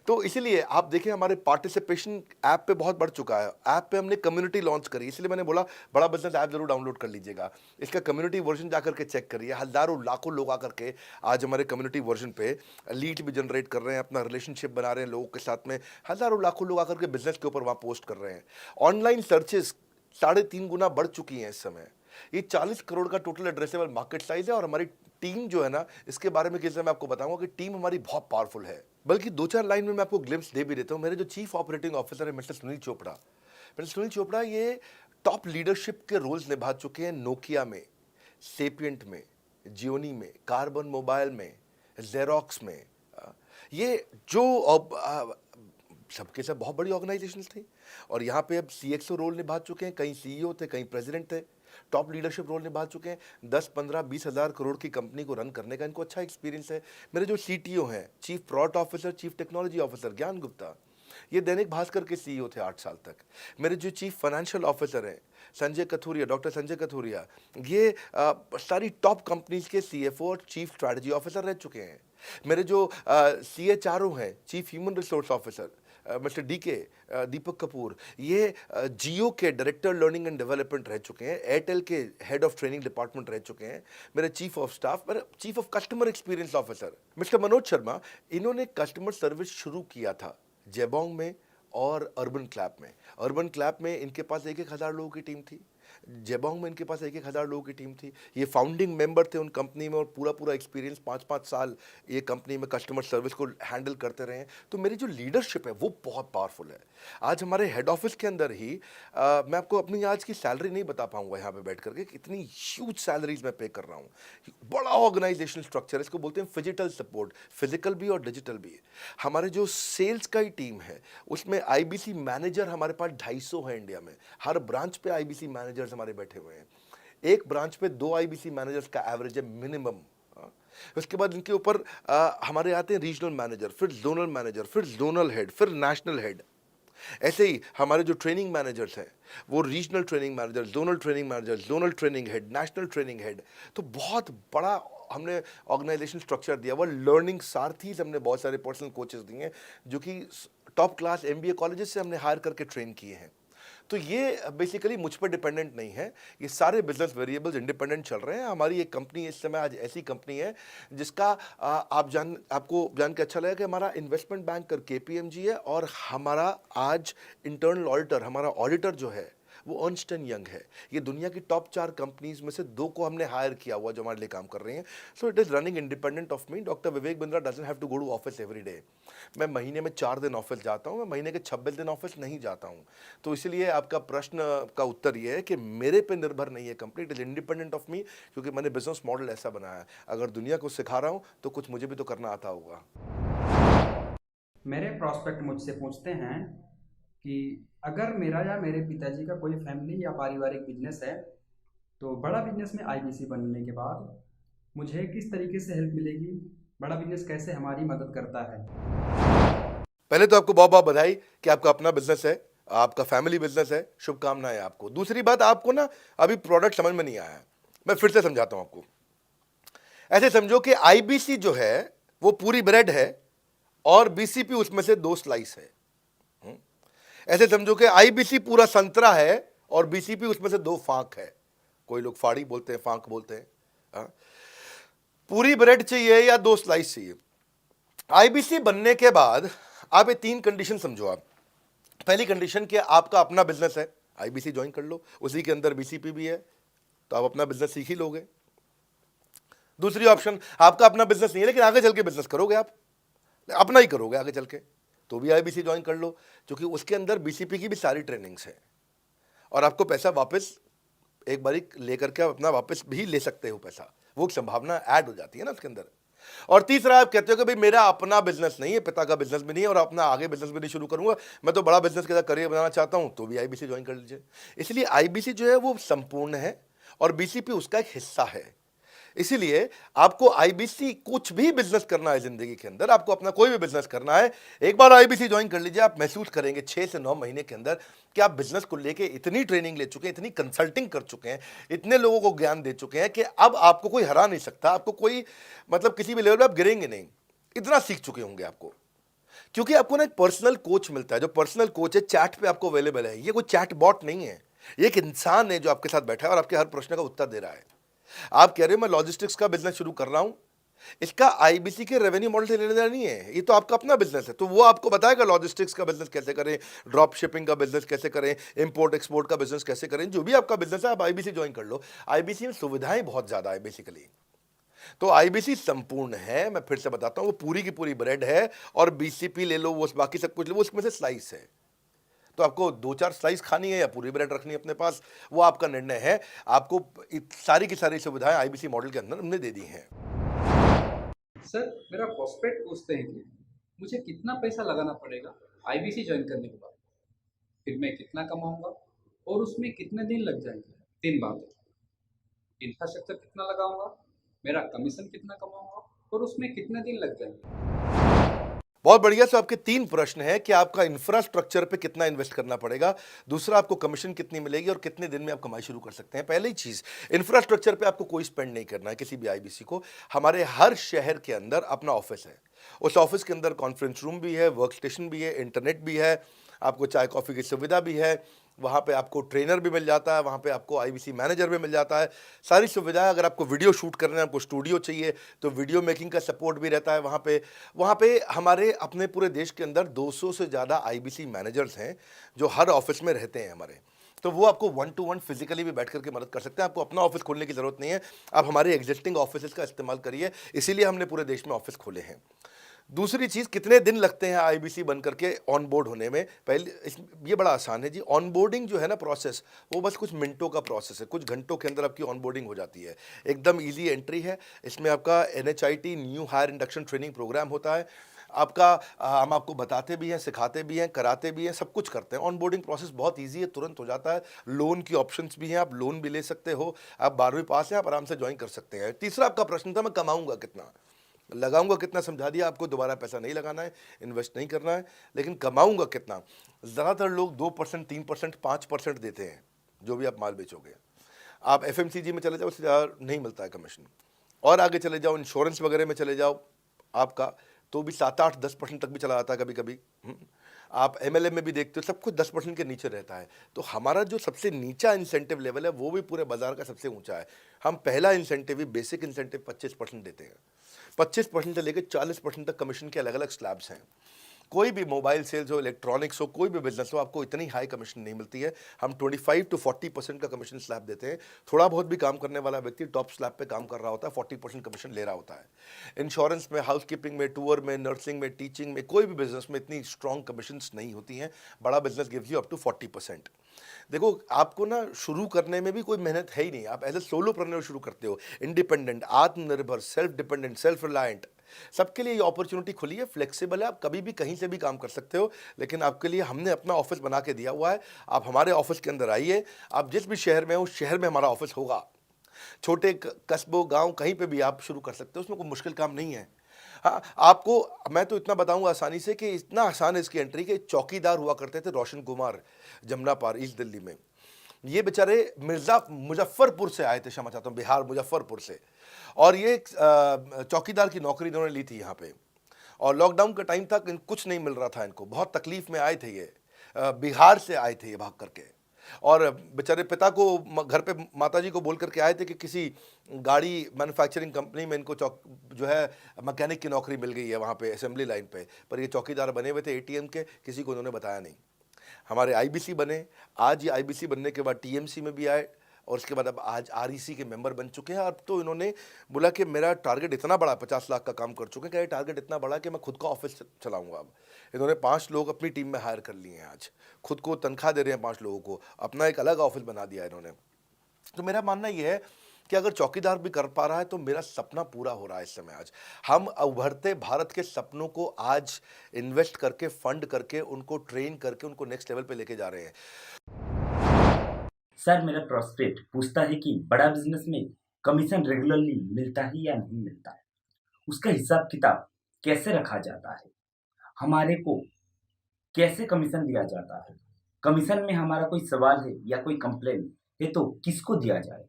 तो इसीलिए आप देखें, हमारे पार्टिसिपेशन ऐप पे बहुत बढ़ चुका है। ऐप पे हमने कम्युनिटी लॉन्च करी, इसलिए मैंने बोला बड़ा बिजनेस ऐप जरूर डाउनलोड कर लीजिएगा। इसका कम्युनिटी वर्जन जाकर के चेक करिए। हजारों लाखों लोग आकर के आज हमारे कम्युनिटी वर्जन पे लीड भी जनरेट कर रहे हैं, अपना रिलेशनशिप बना रहे हैं लोगों के साथ में। हजारों लाखों लोग आकर के बिजनेस के ऊपर वहाँ पोस्ट कर रहे हैं। ऑनलाइन सर्चेस 3.5 गुना बढ़ चुकी हैं इस समय। ये 40 करोड़ का टोटल एड्रेसेबल मार्केट साइज है। और हमारी टीम जो है ना, इसके बारे में किसी मैं आपको बताऊंगा कि टीम हमारी बहुत पावरफुल है। बल्कि 2-4 लाइन में मैं आपको ग्लिम्स दे भी देता हूं। मेरे जो चीफ ऑपरेटिंग ऑफिसर है मिस्टर सुनील चोपड़ा, ये टॉप लीडरशिप के रोल्स निभा चुके हैं नोकिया में, सेपियंट में, जियोनी में, कार्बन मोबाइल में, जेरोक्स में। ये जो सबके सब बहुत बड़ी ऑर्गेनाइजेशन थी और यहाँ पे अब सीएक्सओ रोल निभा चुके हैं। कहीं सीईओ थे, कहीं प्रेसिडेंट थे। टॉप लीडरशिप रोल निभा चुके हैं। 10, 15, 20 हज़ार करोड़ की कंपनी को रन करने का इनको अच्छा एक्सपीरियंस है। मेरे जो सीटीओ हैं, chief product officer, chief technology officer ज्ञान गुप्ता, ये दैनिक भास्कर के सीईओ थे 8 साल तक। मेरे जो चीफ फाइनेंशियल ऑफिसर हैं संजय कथुरिया, डॉक्टर संजय कथुरिया, ये सारी टॉप कंपनीज के सीएफओ और चीफ स्ट्रैटेजी ऑफिसर रह चुके हैं। मेरे जो सीएचआरओ हैं, chief human resource officer mister DK Deepak Kapoor, ये जियो के डायरेक्टर लर्निंग एंड डेवलपमेंट रह चुके हैं। एयरटेल के हेड ऑफ ट्रेनिंग डिपार्टमेंट रह चुके हैं। मेरे चीफ ऑफ स्टाफ, मेरे chief of customer experience officer mister Manoj Sharma, इन्होंने कस्टमर सर्विस शुरू किया था जेबोंग में और अर्बन क्लैप में। अर्बन क्लैप में इनके पास 1-1 हज़ार लोगों की टीम थी। जेबोंग में इनके पास 1,000 लोगों की टीम थी। ये फाउंडिंग मेंबर थे उन कंपनी में और पूरा एक्सपीरियंस 5-5 साल ये कंपनी में कस्टमर सर्विस को हैंडल करते रहे हैं। तो मेरी जो लीडरशिप है वो बहुत पावरफुल है। आज हमारे हेड ऑफिस के अंदर ही मैं आपको अपनी आज की सैलरी नहीं बता पाऊंगा यहाँ पे बैठ करके, कितनी ह्यूज सैलरीज मैं पे कर रहा हूँ। बड़ा ऑर्गेनाइजेशनल स्ट्रक्चर, इसको बोलते हैं फिजिटल सपोर्ट, फिजिकल भी और डिजिटल भी। हमारे जो सेल्स का ही टीम है उसमें आईबीसी मैनेजर हमारे पास 250 है इंडिया में। हर ब्रांच पे आईबीसी मैनेजर्स हमारे बैठे हुए हैं। एक ब्रांच पे 2 आईबीसी मैनेजर्स का एवरेज है मिनिमम। उसके बाद इनके ऊपर हमारे आते हैं रीजनल मैनेजर, फिर जोनल मैनेजर, फिर जोनल हेड, फिर नेशनल हेड। ऐसे ही हमारे जो ट्रेनिंग मैनेजर्स हैं वो regional training manager, zonal training manager, zonal training head, national training head. तो बहुत बड़ा हमने ऑर्गेनाइजेशन स्ट्रक्चर दिया हुआ। लर्निंग सारथीज हमने बहुत सारे पर्सनल कोचेस दिए हैं जो कि टॉप क्लास एमबीए कॉलेजेस से हमने हायर करके ट्रेन किए हैं। तो ये बेसिकली मुझ पर डिपेंडेंट नहीं है, ये सारे बिजनेस वेरिएबल्स इंडिपेंडेंट चल रहे हैं। हमारी एक कंपनी इस समय आज ऐसी कंपनी है जिसका आपको जान के अच्छा लगेगा कि हमारा इन्वेस्टमेंट बैंकर केपीएमजी है और हमारा आज इंटरनल ऑडिटर, हमारा ऑडिटर जो है वो अर्न्स्ट एंड यंग है। ये दुनिया की टॉप 4 कंपनीज में से 2 को हमने हायर किया हुआ जो हमारे लिए काम कर रहे हैं। So it is running independent of me. Doctor Vivek Bindra doesn't have to go to office every day. मैं महीने में 4 दिन ऑफिस जाता हूँ, मैं महीने के 26 दिन ऑफिस नहीं जाता हूँ। तो इसलिए आपका प्रश्न का उत्तर ये है कि मेरे पे निर्भर नहीं है company, it is independent of मी, क्योंकि मैंने बिजनेस मॉडल ऐसा बनाया है। अगर दुनिया को सिखा रहा हूँ तो कुछ मुझे भी तो करना आता होगा। मेरे प्रॉस्पेक्ट मुझसे पूछते हैं कि अगर मेरा या मेरे पिताजी का कोई फैमिली या पारिवारिक बिजनेस है तो बड़ा बिजनेस में आईबीसी बनने के बाद मुझे किस तरीके से हेल्प मिलेगी, बड़ा बिजनेस कैसे हमारी मदद करता है। पहले तो आपको बहुत बहुत बधाई कि आपका अपना बिजनेस है, आपका फैमिली बिजनेस है, शुभकामनाएं आपको। दूसरी बात, आपको ना अभी प्रोडक्ट समझ में नहीं आया है, मैं फिर से समझाता हूं आपको। ऐसे समझो कि आईबीसी जो है वो पूरी ब्रेड है और बीसीपी उसमें से 2 स्लाइस है। ऐसे समझो कि आईबीसी पूरा संतरा है और बीसीपी उसमें से 2 फांक है। कोई लोग फाड़ी बोलते हैं, फांक बोलते हैं। पूरी ब्रेड चाहिए या 2 स्लाइस चाहिए। आईबीसी बनने के बाद आप ये 3 कंडीशन समझो। आप पहली कंडीशन कि आपका अपना बिजनेस है, आईबीसी ज्वाइन कर लो, उसी के अंदर बीसीपी भी है तो आप अपना बिजनेस सीख ही लोगे। दूसरी ऑप्शन, आपका अपना बिजनेस नहीं है लेकिन आगे चल के बिजनेस करोगे, आप अपना ही करोगे आगे चल के, तो भी आईबीसी ज्वाइन कर लो, क्योंकि उसके अंदर बीसीपी की भी सारी ट्रेनिंग्स है और आपको पैसा वापस एक बारी लेकर के अपना वापस भी ले सकते हो पैसा, वो संभावना ऐड हो जाती है ना उसके अंदर। और तीसरा, आप कहते हो कि भाई मेरा अपना बिजनेस नहीं है, पिता का बिजनेस भी नहीं है और अपना आगे बिजनेस भी नहीं शुरू करूंगा, मैं तो बड़ा बिजनेस के साथ करियर बनाना चाहता हूं, तो भी आईबीसी ज्वाइन कर लीजिए। इसलिए आईबीसी जो है वो संपूर्ण है और बीसीपी उसका एक हिस्सा है। इसीलिए आपको आईबीसी, कुछ भी बिजनेस करना है जिंदगी के अंदर, आपको अपना कोई भी बिजनेस करना है, एक बार आईबीसी ज्वाइन कर लीजिए। आप महसूस करेंगे 6 से 9 महीने के अंदर कि आप बिजनेस को लेके इतनी ट्रेनिंग ले चुके हैं, इतनी कंसल्टिंग कर चुके हैं, इतने लोगों को ज्ञान दे चुके हैं कि अब आपको कोई हरा नहीं सकता, आपको कोई मतलब किसी भी लेवल पे आप गिरेंगे नहीं, इतना सीख चुके होंगे आपको। क्योंकि आपको ना एक पर्सनल कोच मिलता है, जो पर्सनल कोच है चैट पे आपको अवेलेबल है। ये कोई चैट बॉट नहीं है, ये एक इंसान है जो आपके साथ बैठा है और आपके हर प्रश्न का उत्तर दे रहा है। आप कह रहे हो मैं लॉजिस्टिक्स का बिजनेस शुरू कर रहा हूं, इसका आईबीसी के रेवेन्यू मॉडल से लेने देना नहीं है, ये तो आपका अपना बिजनेस है, तो वो आपको बताएगा लॉजिस्टिक्स का बिजनेस कैसे करें, ड्रॉप शिपिंग का बिजनेस कैसे करें, इंपोर्ट एक्सपोर्ट का बिजनेस कैसे करें, जो भी आपका बिजनेस है आप आईबीसी ज्वाइन कर लो। आईबीसी में सुविधाएं बहुत ज्यादा है बेसिकली, तो आईबीसी संपूर्ण है। मैं फिर से बताता हूं, वो पूरी की पूरी ब्रेड है और बीसीपी ले लो, वो बाकी सब कुछ ले लो, उसमें से स्लाइस है। तो आपको 2-4 स्लाइस खानी है या पूरी ब्रेड रखनी है अपने पास, वो आपका निर्णय है। आपको सारी की सारी सुविधाएं आईबीसी मॉडल के अंदर हमने दे दी हैं। सर, मेरा प्रॉस्पेक्ट पूछते हैं कि मुझे कितना पैसा लगाना पड़ेगा आईबीसी ज्वाइन करने के बाद, फिर मैं कितना कमाऊंगा और उसमें कितने दिन लग जाएंगे। 3 बातें, इंफ्रास्ट्रक्चर कितना लगाऊंगा, मेरा कमीशन कितना कमाऊंगा और उसमें कितने दिन लग जाएंगे। बहुत बढ़िया। सो आपके 3 प्रश्न हैं कि आपका इंफ्रास्ट्रक्चर पे कितना इन्वेस्ट करना पड़ेगा, दूसरा आपको कमीशन कितनी मिलेगी और कितने दिन में आप कमाई शुरू कर सकते हैं। पहली चीज, इंफ्रास्ट्रक्चर पे आपको कोई स्पेंड नहीं करना है किसी भी आईबीसी को। हमारे हर शहर के अंदर अपना ऑफिस है, उस ऑफिस के अंदर कॉन्फ्रेंस रूम भी है, वर्क स्टेशन भी है, इंटरनेट भी है, आपको चाय कॉफ़ी की सुविधा भी है, वहाँ पे आपको ट्रेनर भी मिल जाता है, वहाँ पे आपको आईबीसी मैनेजर भी मिल जाता है, सारी सुविधाएं। अगर आपको वीडियो शूट करना है, आपको स्टूडियो चाहिए तो वीडियो मेकिंग का सपोर्ट भी रहता है वहाँ पे हमारे अपने पूरे देश के अंदर 200 से ज़्यादा आईबीसी मैनेजर्स हैं जो हर ऑफिस में रहते हैं हमारे। तो वो आपको 1-to-1 फिजिकली भी बैठ करके मदद कर सकते हैं। आपको अपना ऑफिस खोलने की ज़रूरत नहीं है, आप हमारे एग्जिस्टिंग ऑफिस का इस्तेमाल करिए, इसीलिए हमने पूरे देश में ऑफिस खोले हैं। दूसरी चीज़, कितने दिन लगते हैं आईबीसी बन करके ऑन बोर्ड होने में? ये बड़ा आसान है जी। ऑन बोर्डिंग जो है ना प्रोसेस, वो बस कुछ मिनटों का प्रोसेस है, कुछ घंटों के अंदर आपकी ऑन बोर्डिंग हो जाती है। एकदम ईजी एंट्री है। इसमें आपका NHIT new hire induction training program होता है। आपका हम आपको बताते भी हैं, सिखाते भी हैं, कराते भी हैं, सब कुछ करते हैं। ऑन बोर्डिंग प्रोसेस बहुत ईजी है, तुरंत हो जाता है। लोन की ऑप्शंस भी हैं, आप लोन भी ले सकते हो। आप 12वीं पास हैं, आप आराम से ज्वाइन कर सकते हैं। तीसरा आपका प्रश्न था, मैं कमाऊंगा कितना, लगाऊंगा कितना, समझा दिया आपको। दोबारा पैसा नहीं लगाना है, इन्वेस्ट नहीं करना है, लेकिन कमाऊंगा कितना। ज़्यादातर लोग 2%, 3%, 5% देते हैं जो भी आप माल बेचोगे। आप FMCG में चले जाओ, उससे ज़्यादा नहीं मिलता है कमीशन। और आगे चले जाओ, इंश्योरेंस वगैरह में चले जाओ आपका, तो भी 7, 8, 10% तक भी चला जाता है कभी कभी। आप MLM में भी देखते हो, सब कुछ 10% के नीचे रहता है। तो हमारा जो सबसे नीचा इंसेंटिव लेवल है, वो भी पूरे बाजार का सबसे ऊंचा है। हम पहला इंसेंटिव भी, बेसिक इंसेंटिव 25% देते हैं। 25% से लेकर 40% तक कमीशन के अलग अलग स्लैब्स हैं। कोई भी मोबाइल सेल्स हो, इलेक्ट्रॉनिक्स हो, कोई भी बिजनेस हो, आपको इतनी हाई कमीशन नहीं मिलती है। हम 25 to 40% का कमीशन स्लैब देते हैं। थोड़ा बहुत भी काम करने वाला व्यक्ति टॉप स्लैब पे काम कर रहा होता है, 40% कमीशन ले रहा होता है। इंश्योरेंस में, हाउसकीपिंग में, टूर में, नर्सिंग में, टीचिंग में, कोई भी बिजनेस में इतनी स्ट्रॉन्ग कमीशंस नहीं होती हैं। बड़ा business gives you up to 40%। देखो, आपको ना शुरू करने में भी कोई मेहनत है ही नहीं। आप एज ए सोलोप्रेन्योर शुरू करते हो, इंडिपेंडेंट, आत्मनिर्भर, सेल्फ डिपेंडेंट, सेल्फ रिलायंट। सबके लिए ये अपॉर्चुनिटी खुली है, फ्लेक्सिबल है, आप कभी भी कहीं से भी काम कर सकते हो। लेकिन आपके लिए हमने अपना ऑफिस बना के दिया हुआ है। आप हमारे ऑफिस के अंदर आइए। आप जिस भी शहर में हो, उस शहर में हमारा ऑफिस होगा। छोटे कस्बों, गांव, कहीं पे भी आप शुरू कर सकते हो, उसमें कोई मुश्किल काम नहीं है। हाँ, आपको मैं तो इतना बताऊंगा आसानी से कि इतना आसान है इसकी एंट्री कि चौकीदार हुआ करते थे रोशन कुमार, जमुना पार, ईस्ट दिल्ली में। ये बेचारे मुजफ्फरपुर से आए थे, क्षमा चाहता हूँ, बिहार मुजफ्फरपुर से। और ये चौकीदार की नौकरी इन्होंने ली थी यहाँ पे। और लॉकडाउन का टाइम था, कुछ नहीं मिल रहा था इनको, बहुत तकलीफ में आए थे ये। बिहार से आए थे ये भाग करके। और बेचारे पिता को घर पे माताजी को बोल करके आए थे कि किसी गाड़ी मैन्युफैक्चरिंग कंपनी में इनको जो है मैकेनिक की नौकरी मिल गई है वहाँ पे असेंबली लाइन पे। पर ये चौकीदार बने हुए थे ATM के, किसी को उन्होंने बताया नहीं। हमारे IBC बने। आज ये IBC बनने के बाद TMC में भी आए, और उसके बाद अब आज REC के मेंबर बन चुके हैं। अब तो इन्होंने बोला कि मेरा टारगेट इतना बड़ा, 50 लाख का काम कर चुके हैं, कि ये टारगेट इतना बड़ा कि मैं खुद का ऑफिस चलाऊंगा। अब इन्होंने 5 लोग अपनी टीम में हायर कर लिए हैं। आज खुद को तनख्वाह दे रहे हैं 5 लोगों को, अपना एक अलग ऑफिस बना दिया इन्होंने। तो मेरा मानना यह है कि अगर चौकीदार भी कर पा रहा है तो मेरा सपना पूरा हो रहा है इस समय। आज हम उभरते भारत के सपनों को आज इन्वेस्ट करके, फंड करके, उनको ट्रेन करके, उनको नेक्स्ट लेवल पे लेके जा रहे हैं। सर, मेरा प्रोस्पेक्ट पूछता है कि बड़ा बिजनेस में कमीशन रेगुलरली मिलता है या नहीं मिलता है, उसका हिसाब किताब कैसे रखा जाता है, हमारे को कैसे कमीशन दिया जाता है, कमीशन में हमारा कोई सवाल है या कोई कंप्लेन है तो किसको दिया जाए,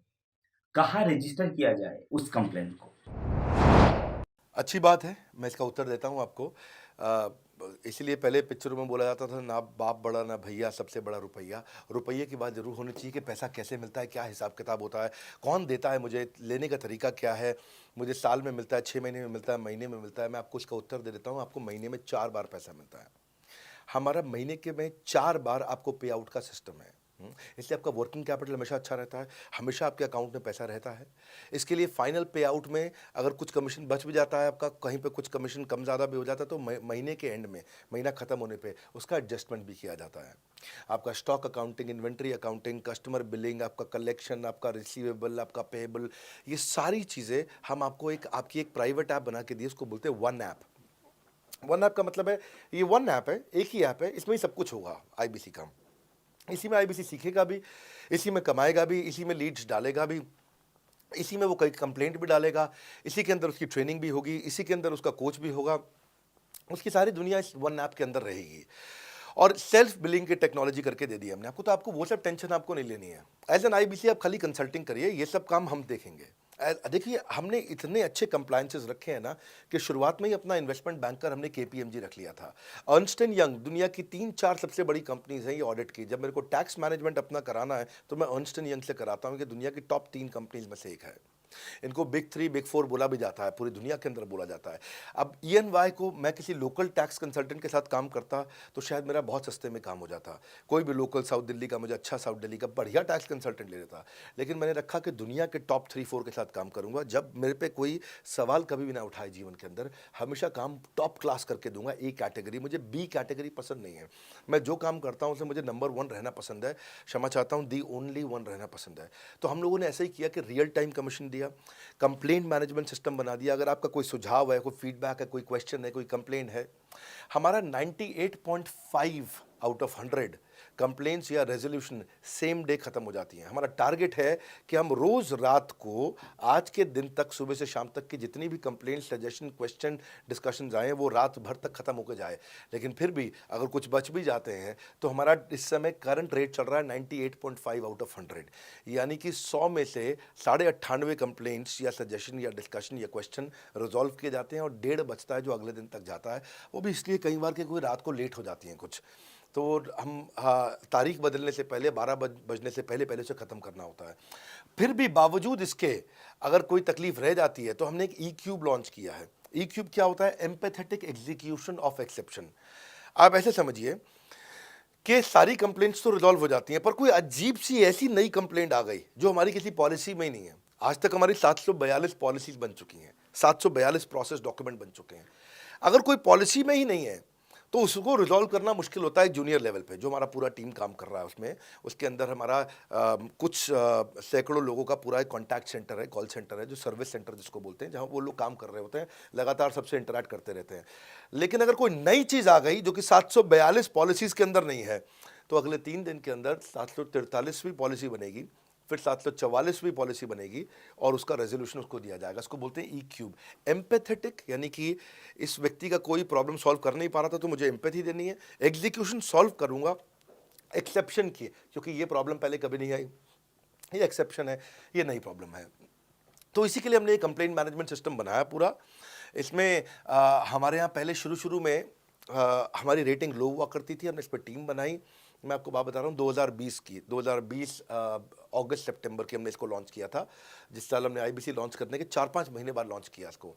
कहाँ रजिस्टर किया जाए उस कंप्लेन को। अच्छी बात है, मैं इसका उत्तर देता हूँ आपको। इसीलिए पहले पिक्चरों में बोला जाता था, ना बाप बड़ा ना भैया, सबसे बड़ा रुपया। रुपये की बात जरूर होनी चाहिए कि पैसा कैसे मिलता है, क्या हिसाब किताब होता है, कौन देता है, मुझे लेने का तरीका क्या है, मुझे साल में मिलता है, 6 महीने में मिलता है, महीने में मिलता है। मैं आपको इसका उत्तर दे देता हूँ। आपको महीने में 4 बार पैसा मिलता है। हमारा महीने के में 4 बार आपको पे आउट का सिस्टम है। इसलिए आपका वर्किंग कैपिटल हमेशा अच्छा रहता है, हमेशा आपके अकाउंट में पैसा रहता है। इसके लिए फाइनल पे आउट में अगर कुछ कमीशन बच भी जाता है आपका, कहीं पे कुछ कमीशन कम ज़्यादा भी हो जाता है, तो महीने के एंड में, महीना ख़त्म होने पे उसका एडजस्टमेंट भी किया जाता है। आपका stock accounting, inventory accounting, customer billing, आपका कलेक्शन, आपका रिसीवेबल, आपका पेएबल, ये सारी चीज़ें हम आपको आपकी एक प्राइवेट ऐप बना के दिए, उसको बोलते हैं वन ऐप। वन ऐप का मतलब है, ये वन ऐप है, एक ही ऐप है, इसमें ही सब कुछ होगा IBC का। इसी में IBC सीखेगा भी, इसी में कमाएगा भी, इसी में लीड्स डालेगा भी, इसी में वो कई कंप्लेंट भी डालेगा, इसी के अंदर उसकी ट्रेनिंग भी होगी, इसी के अंदर उसका कोच भी होगा। उसकी सारी दुनिया इस वन ऐप के अंदर रहेगी। और सेल्फ बिलिंग की टेक्नोलॉजी करके दे दी हमने आपको, तो आपको वो सब टेंशन आपको नहीं लेनी है। एज एन IBC आप खाली कंसल्टिंग करिए, ये सब काम हम देखेंगे। देखिए, हमने इतने अच्छे कंप्लायंसेस रखे हैं ना कि शुरुआत में ही अपना इन्वेस्टमेंट बैंकर हमने KPMG रख लिया था। अर्नस्ट एंड यंग, दुनिया की 3-4 सबसे बड़ी कंपनीज हैं ये ऑडिट की। जब मेरे को टैक्स मैनेजमेंट अपना कराना है तो मैं अर्नस्ट एंड यंग से कराता हूँ, कि दुनिया की टॉप 3 कंपनीज में से एक है। इनको बिग 3 बिग 4 बोला भी जाता है, पूरी दुनिया के अंदर बोला जाता है। अब EY को मैं किसी लोकल टैक्स कंसल्टेंट के साथ काम करता तो शायद मेरा बहुत सस्ते में काम हो जाता। कोई भी लोकल साउथ दिल्ली का, मुझे अच्छा साउथ दिल्ली का बढ़िया टैक्स कंसल्टेंट ले लेता। लेकिन मैंने रखा कि दुनिया के टॉप 3-4 के साथ काम करूंगा। जब मेरे पे कोई सवाल कभी भी ना उठाए जीवन के अंदर, हमेशा काम टॉप क्लास करके दूंगा। ए कैटेगरी, मुझे बी कैटेगरी पसंद नहीं है। मैं जो काम करता हूं उसमें मुझे नंबर 1 रहना पसंद है। क्षमा चाहता हूं, दी ओनली 1 रहना पसंद है। तो हम लोगों ने ऐसे ही किया कि रियल टाइम कमीशन दिया, कंप्लेंट मैनेजमेंट सिस्टम बना दिया। अगर आपका कोई सुझाव है, कोई फीडबैक है, कोई क्वेश्चन है, कोई कंप्लेंट है, हमारा 98.5 आउट ऑफ 100 कंप्लेंट्स या रेजोल्यूशन सेम डे खत्म हो जाती हैं। हमारा टारगेट है कि हम रोज रात को, आज के दिन तक, सुबह से शाम तक की जितनी भी कंप्लेंट, सजेशन, क्वेश्चन, डिस्कशंस आए वो रात भर तक खत्म होकर जाए। लेकिन फिर भी अगर कुछ बच भी जाते हैं तो हमारा इस समय करंट रेट चल रहा है 98.5 आउट ऑफ 100, यानी कि 100 में से 98.5 कंप्लेंट्स या सजेशन या डिस्कशन या क्वेश्चन रिजॉल्व किए जाते हैं और 1.5 बचता है जो अगले दिन तक जाता है। वो भी इसलिए कई बार कि कोई रात को लेट हो जाती हैं कुछ, तो हम तारीख बदलने से पहले, 12 बजने से पहले पहले से ख़त्म करना होता है। फिर भी बावजूद इसके अगर कोई तकलीफ रह जाती है तो हमने एक E-क्यूब लॉन्च किया है। E-क्यूब क्या होता है? Empathetic execution of exception. आप ऐसे समझिए कि सारी कंप्लेंट्स तो रिजॉल्व हो जाती हैं, पर कोई अजीब सी ऐसी नई कंप्लेंट आ गई जो हमारी किसी पॉलिसी में ही नहीं है। आज तक हमारी 742 पॉलिसीज बन चुकी हैं, 742 प्रोसेस डॉक्यूमेंट बन चुके हैं। अगर कोई पॉलिसी में ही नहीं है तो उसको रिजॉल्व करना मुश्किल होता है जूनियर लेवल पे, जो हमारा पूरा टीम काम कर रहा है उसमें। उसके अंदर हमारा कुछ सैकड़ों लोगों का पूरा एक कॉन्टैक्ट सेंटर है, कॉल सेंटर है, जो सर्विस सेंटर जिसको बोलते हैं, जहाँ वो लोग काम कर रहे होते हैं, लगातार सबसे इंटरैक्ट करते रहते हैं। लेकिन अगर कोई नई चीज़ आ गई जो कि 742 पॉलिसीज़ के अंदर नहीं है, तो अगले 3 दिन के अंदर 743वीं पॉलिसी बनेगी, फिर 744वीं पॉलिसी बनेगी और उसका रेजोल्यूशन उसको दिया जाएगा। इसको बोलते हैं E-क्यूब। एम्पैथेटिक, यानी कि इस व्यक्ति का कोई प्रॉब्लम सॉल्व कर नहीं पा रहा था तो मुझे एम्पैथी देनी है। एग्जीक्यूशन सॉल्व करूंगा एक्सेप्शन की, क्योंकि ये प्रॉब्लम पहले कभी नहीं आई, ये एक्सेप्शन है, ये नई प्रॉब्लम है। तो इसी के लिए हमने एक कंप्लेंट मैनेजमेंट सिस्टम बनाया पूरा। इसमें हमारे यहाँ पहले शुरू में हमारी रेटिंग लो हुआ करती थी, हमने इस पर टीम बनाई। मैं आपको बात बता रहा हूँ 2020 अगस्त सितंबर की हमने इसको लॉन्च किया था। जिस साल हमने IBC लॉन्च करने के 4-5 महीने बाद लॉन्च किया इसको,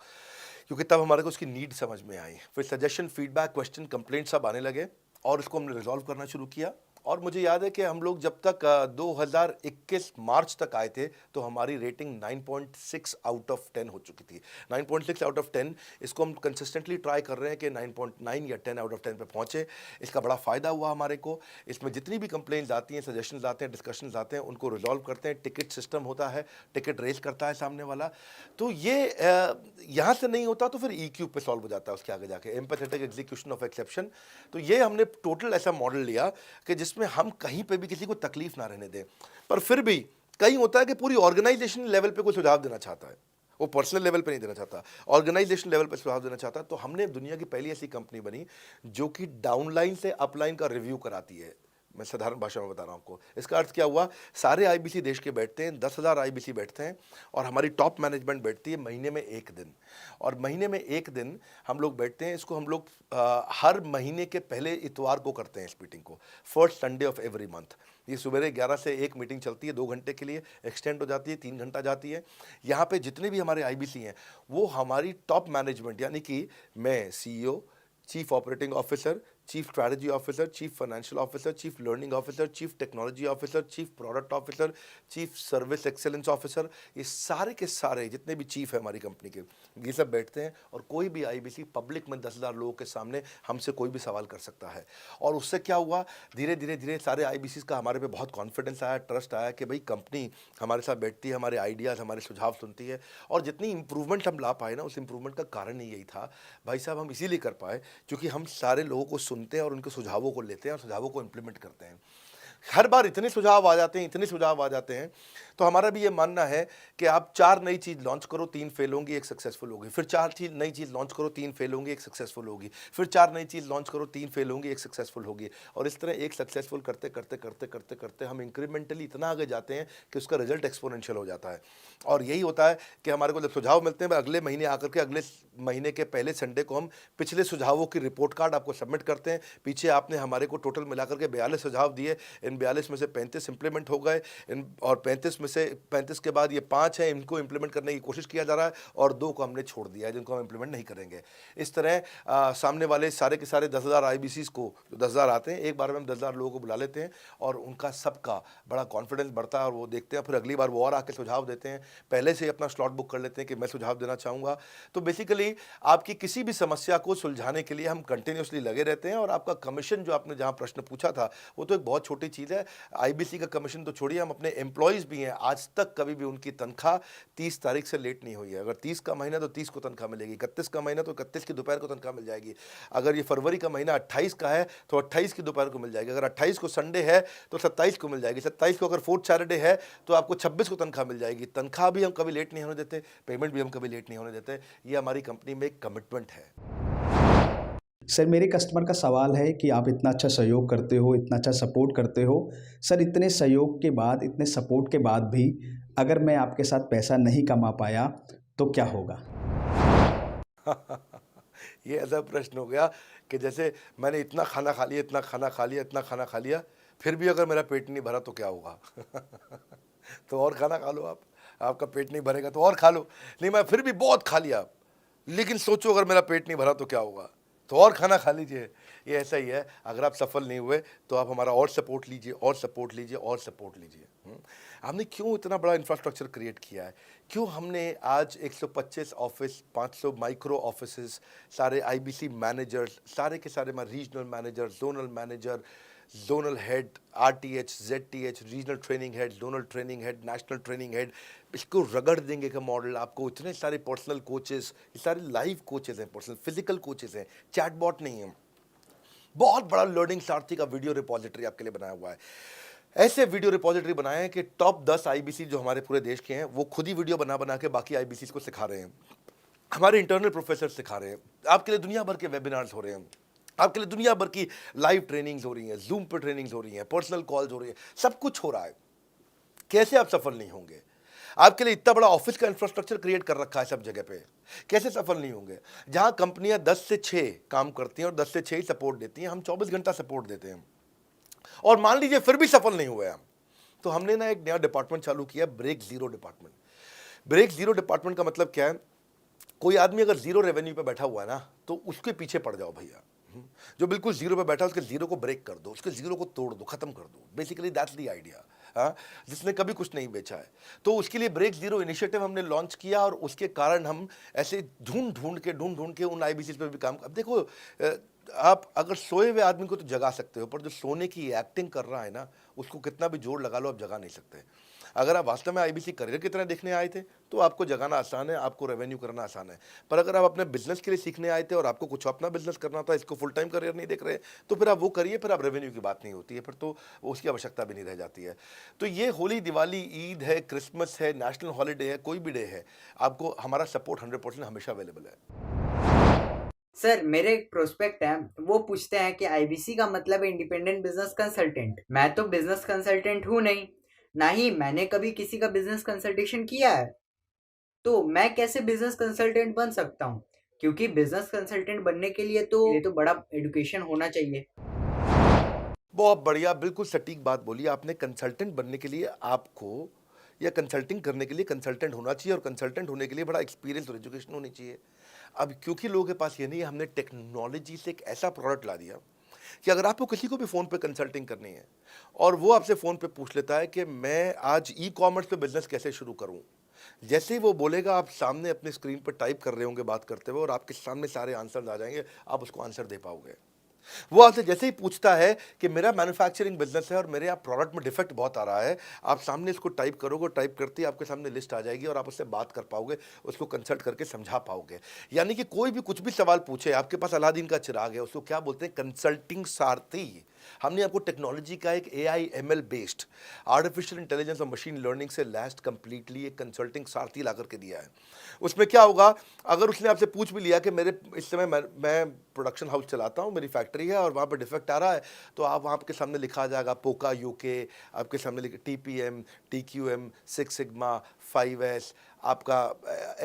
क्योंकि तब हमारे को उसकी नीड समझ में आई। फिर सजेशन, फीडबैक, क्वेश्चन, कंप्लेंट सब आने लगे और इसको हमने रिजॉल्व करना शुरू किया। और मुझे याद है कि हम लोग जब तक 2021 मार्च तक आए थे तो हमारी रेटिंग 9.6 आउट ऑफ 10 हो चुकी थी। 9.6 आउट ऑफ 10, इसको हम कंसिस्टेंटली ट्राई कर रहे हैं कि 9.9 या 10 आउट ऑफ 10 पे पहुँचे। इसका बड़ा फ़ायदा हुआ हमारे को। इसमें जितनी भी कंप्लेंट्स आती हैं, सजेशंस आते हैं, डिस्कशंस आते हैं, उनको रिजॉल्व करते हैं। टिकट सिस्टम होता है, टिकट रेज करता है सामने वाला। तो ये यहाँ से नहीं होता तो फिर E-क्यूब पे सॉल्व हो जाता है उसके आगे जाके, एम्पैथेटिक एग्जीक्यूशन ऑफ एक्सेप्शन। तो ये हमने टोटल ऐसा मॉडल लिया कि जिसमें हम कहीं पे भी किसी को तकलीफ ना रहने दें। पर फिर भी कहीं होता है कि पूरी ऑर्गेनाइजेशन लेवल पे कोई सुझाव देना चाहता है, वो पर्सनल लेवल पे नहीं देना चाहता, ऑर्गेनाइजेशन लेवल पे सुझाव देना चाहता है। तो हमने दुनिया की पहली ऐसी कंपनी बनी जो कि डाउनलाइन से अपलाइन का रिव्यू कराती है। मैं साधारण भाषा में बता रहा हूँ आपको। इसका अर्थ क्या हुआ? सारे IBC देश के बैठते हैं, 10,000 IBC बैठते हैं और हमारी टॉप मैनेजमेंट बैठती है महीने में 1 दिन। और महीने में 1 दिन हम लोग बैठते हैं। इसको हम लोग हर महीने के पहले इतवार को करते हैं इस मीटिंग को, first Sunday off every month. ये सुबह 11 से एक मीटिंग चलती है, 2 घंटे के लिए, एक्सटेंड हो जाती है, 3 घंटा जाती है। यहाँ पे जितने भी हमारे IBC हैं वो हमारी टॉप मैनेजमेंट, यानी कि मैं CEO, chief operating officer, chief strategy officer, chief financial officer, chief learning officer, chief technology officer, chief product officer, chief service excellence officer, ये सारे के सारे जितने भी चीफ है हमारी कंपनी के, ये सब बैठते हैं। और कोई भी IBC पब्लिक में 10,000 लोगों के सामने हमसे कोई भी सवाल कर सकता है। और उससे क्या हुआ, धीरे धीरे सारे IBCs का हमारे पे बहुत कॉन्फिडेंस आया, ट्रस्ट आया कि भाई कंपनी हमारे साथ बैठती है, हमारे आइडियाज़, हमारे सुझाव सुनती है। और जितनी इंप्रूवमेंट हम ला पाए ना, उस इंप्रूवमेंट का कारण ही यही था भाई साहब, हम इसीलिए कर पाए क्योंकि हम सारे लोगों को सुनते हैं और उनके सुझावों को लेते हैं और सुझावों को इम्प्लीमेंट करते हैं। हर बार इतने सुझाव आ जाते हैं, इतने सुझाव आ जाते हैं, तो हमारा भी ये मानना है कि आप 4 नई चीज़ लॉन्च करो, 3 फेल होंगी, 1 सक्सेसफुल होगी। फिर 4 नई चीज़ लॉन्च करो, 3 फेल होंगी, 1 सक्सेसफुल होगी। फिर 4 नई चीज़ लॉन्च करो, 3 फेल होंगी, 1 सक्सेसफुल होगी। और इस तरह 1 सक्सेसफुल करते करते करते करते करते हम इंक्रीमेंटली इतना आगे जाते हैं कि उसका रिजल्ट एक्सपोनेंशियल हो जाता है। और यही होता है कि हमारे को जब सुझाव मिलते हैं, अगले महीने आकर के अगले महीने के पहले संडे को हम पिछले सुझावों की रिपोर्ट कार्ड आपको सबमिट करते हैं। पीछे आपने हमारे को टोटल मिलाकर के 42 सुझाव दिए, इन 42 में से 35 इम्प्लीमेंट हो गए, इन और 35 में से 35 के बाद ये 5 हैं, इनको इम्प्लीमेंट करने की कोशिश किया जा रहा है और 2 को हमने छोड़ दिया है जिनको हम इम्प्लीमेंट नहीं करेंगे। इस तरह सामने वाले सारे के सारे 10,000 IBCs को, जो 10,000 आते हैं, एक बार में हम 10,000 लोगों को बुला लेते हैं और उनका सबका बड़ा कॉन्फिडेंस बढ़ता है और वो देखते हैं, फिर अगली बार वो और आके सुझाव देते हैं, पहले से ही अपना स्लॉट बुक कर लेते हैं कि मैं सुझाव देना चाहूँगा। तो बेसिकली आपकी किसी भी समस्या को सुलझाने के लिए हम कंटिन्यूसली लगे रहते हैं और आपका कमीशन, जो आपने जहाँ प्रश्न पूछा था, वो तो एक बहुत छोटी चीज़ है। IBC का कमीशन तो छोड़िए, हम अपने एम्प्लॉयज़ भी हैं, आज तक कभी भी उनकी तनख्वाह 30 तारीख से लेट नहीं हुई है। अगर 30 का महीना तो 30 को तनख्वाह मिलेगी, 31 का महीना तो 31 की दोपहर को तनख्वाह मिल जाएगी। अगर ये फरवरी का महीना 28 का है तो 28 की दोपहर को मिल जाएगी। अगर 28 को संडे है तो 27 को मिल जाएगी। 27 को अगर फोर्थ सैटरडे है तो आपको 26 को तनख्वाह मिल जाएगी। तनख्वाह भी हम कभी लेट नहीं होने देते, पेमेंट भी हम कभी लेट नहीं होने देते। ये हमारी कंपनी में एक कमिटमेंट है। सर, मेरे कस्टमर का सवाल है कि आप इतना अच्छा सहयोग करते हो, इतना अच्छा सपोर्ट करते हो, सर इतने सहयोग के बाद, इतने सपोर्ट के बाद भी अगर मैं आपके साथ पैसा नहीं कमा पाया तो क्या होगा? ये ऐसा प्रश्न हो गया कि जैसे मैंने इतना खाना खा लिया, इतना खाना खा लिया, इतना खाना खा लिया, फिर भी अगर मेरा पेट नहीं भरा तो क्या होगा? तो और खाना खा लो आप, आपका पेट नहीं भरेगा तो और खा लो। नहीं, मैं फिर भी बहुत खा लिया, लेकिन सोचो अगर मेरा पेट नहीं भरा तो क्या होगा? तो और खाना खा लीजिए। ये ऐसा ही है, अगर आप सफल नहीं हुए तो आप हमारा और सपोर्ट लीजिए, और सपोर्ट लीजिए, और सपोर्ट लीजिए। हमने क्यों इतना बड़ा इंफ्रास्ट्रक्चर क्रिएट किया है? क्यों हमने आज 125 ऑफिस, 500 माइक्रो ऑफिसेस, सारे IBC मैनेजर्स, सारे के सारे regional manager, zonal manager, zonal head, RTH, ZTH, regional training head, zonal training head, national training head, इसको रगड़ देंगे का मॉडल आपको। इतने सारे पर्सनल कोचेस, ये सारे लाइव कोचेस हैं, पर्सनल फिजिकल कोचेस हैं, चैटबॉट नहीं है। बहुत बड़ा लर्निंग सारथी का वीडियो रिपोजिटरी आपके लिए बनाया हुआ है। ऐसे वीडियो रिपोजिटरी बनाए हैं कि टॉप 10 IBC जो हमारे पूरे देश के हैं, वो खुद ही वीडियो बना बना के बाकी IBCs को सिखा रहे हैं। हमारे इंटरनल प्रोफेसर सिखा रहे हैं, आपके लिए दुनिया भर के वेबिनार्स हो रहे हैं, आपके लिए दुनिया भर की लाइव ट्रेनिंग्स हो रही हैं, जूम पर ट्रेनिंग्स हो रही हैं, पर्सनल कॉल्स हो रही हैं, सब कुछ हो रहा है। कैसे आप सफल नहीं होंगे? आपके लिए इतना बड़ा ऑफिस का इंफ्रास्ट्रक्चर क्रिएट कर रखा है सब जगह पे, कैसे सफल नहीं होंगे? जहां कंपनियां 10 से 6 काम करती हैं और 10 से 6 ही सपोर्ट देती हैं, हम 24 घंटा सपोर्ट देते हैं। और मान लीजिए फिर भी सफल नहीं हुए हम, तो हमने ना एक नया डिपार्टमेंट चालू किया, break zero department. Break zero department का मतलब क्या है? कोई आदमी अगर जीरो रेवेन्यू पे बैठा हुआ है ना, तो उसके पीछे पड़ जाओ भैया। जो बिल्कुल जीरो पे बैठा है, उसके जीरो को ब्रेक कर दो, उसके जीरो को तोड़ दो, खत्म कर दो। Basically that's the idea. हाँ, जिसने कभी कुछ नहीं बेचा है, तो उसके लिए ब्रेक जीरो इनिशिएटिव हमने लॉन्च किया और उसके कारण हम ऐसे ढूंढ ढूंढ के उन IBCs पे भी काम। अब देखो, आप अगर सोए हुए आदमी को तो जगा सकते हो, पर जो सोने की एक्टिंग कर रहा है ना, उसको कितना भी जोर लगा लो, आप जगा नहीं सकते। अगर आप वास्तव में IBC करियर की तरह देखने आए थे तो आपको जगाना आसान है, आपको रेवेन्यू करना आसान है। पर अगर आप अपने बिजनेस के लिए सीखने आए थे और आपको कुछ अपना बिजनेस करना था, इसको फुल टाइम करियर नहीं देख रहे, तो फिर आप वो करिए, फिर आप रेवेन्यू की बात नहीं होती है, फिर तो उसकी आवश्यकता भी नहीं रह जाती है। तो ये होली, दिवाली, ईद है, क्रिसमस है, नेशनल हॉलीडे है, कोई भी डे है, आपको हमारा सपोर्ट 100% हमेशा अवेलेबल है। सर, मेरे एक प्रोस्पेक्ट है, वो पूछते हैं कि IBC का मतलब इंडिपेंडेंट बिजनेस कंसल्टेंट। मैं तो बिजनेस कंसल्टेंट हूँ नहीं, ना ही मैंने कभी किसी का बिजनेस कंसल्टेशन किया है, तो मैं कैसे बिजनेस कंसल्टेंट बन सकता हूँ? क्योंकि बिजनेस कंसल्टेंट बनने के लिए तो बड़ा एजुकेशन होना चाहिए। बहुत बढ़िया, बिल्कुल सटीक बात बोली आपने। कंसल्टेंट बनने के लिए आपको, या कंसल्टिंग करने के लिए कंसल्टेंट होना चाहिए, और कंसल्टेंट होने के लिए बड़ा एक्सपीरियंस और एजुकेशन होनी चाहिए। अब क्योंकि लोगों के पास ये नहीं है, हमने टेक्नोलॉजी से एक ऐसा प्रोडक्ट ला दिया कि अगर आपको किसी को भी फ़ोन पे कंसल्टिंग करनी है और वो आपसे फ़ोन पे पूछ लेता है कि मैं आज ई-कॉमर्स पे बिजनेस कैसे शुरू करूं, जैसे ही वो बोलेगा, आप सामने अपने स्क्रीन पर टाइप कर रहे होंगे बात करते हुए, और आपके सामने सारे आंसर आ जाएंगे, आप उसको आंसर दे पाओगे। वो आपसे जैसे ही पूछता है कि मेरा मैन्युफैक्चरिंग बिजनेस है और मेरे यहाँ प्रोडक्ट में डिफेक्ट बहुत आ रहा है, आप सामने इसको टाइप करोगे, टाइप करते ही आपके सामने लिस्ट आ जाएगी और आप उससे बात कर पाओगे, उसको कंसल्ट करके समझा पाओगे। यानी कि कोई भी कुछ भी सवाल पूछे, आपके पास अलादीन का चिराग है, उसको क्या बोलते हैं? कंसल्टिंग सारथी। हमने आपको टेक्नोलॉजी का एक AI ML based, artificial intelligence और मशीन लर्निंग से लैस्ड कंप्लीटली एक कंसल्टिंग सारथी ला करके दिया है। उसमें क्या होगा, अगर उसने आपसे पूछ भी लिया कि मेरे इस समय मैं प्रोडक्शन हाउस चलाता हूँ, मेरी फैक्ट्री है और वहाँ पर डिफेक्ट आ रहा है, तो आप वहाँ के सामने लिखा आ जाएगा पोका UK, आपके सामने TPM, TQM, 6 सिग्मा, 5S, आपका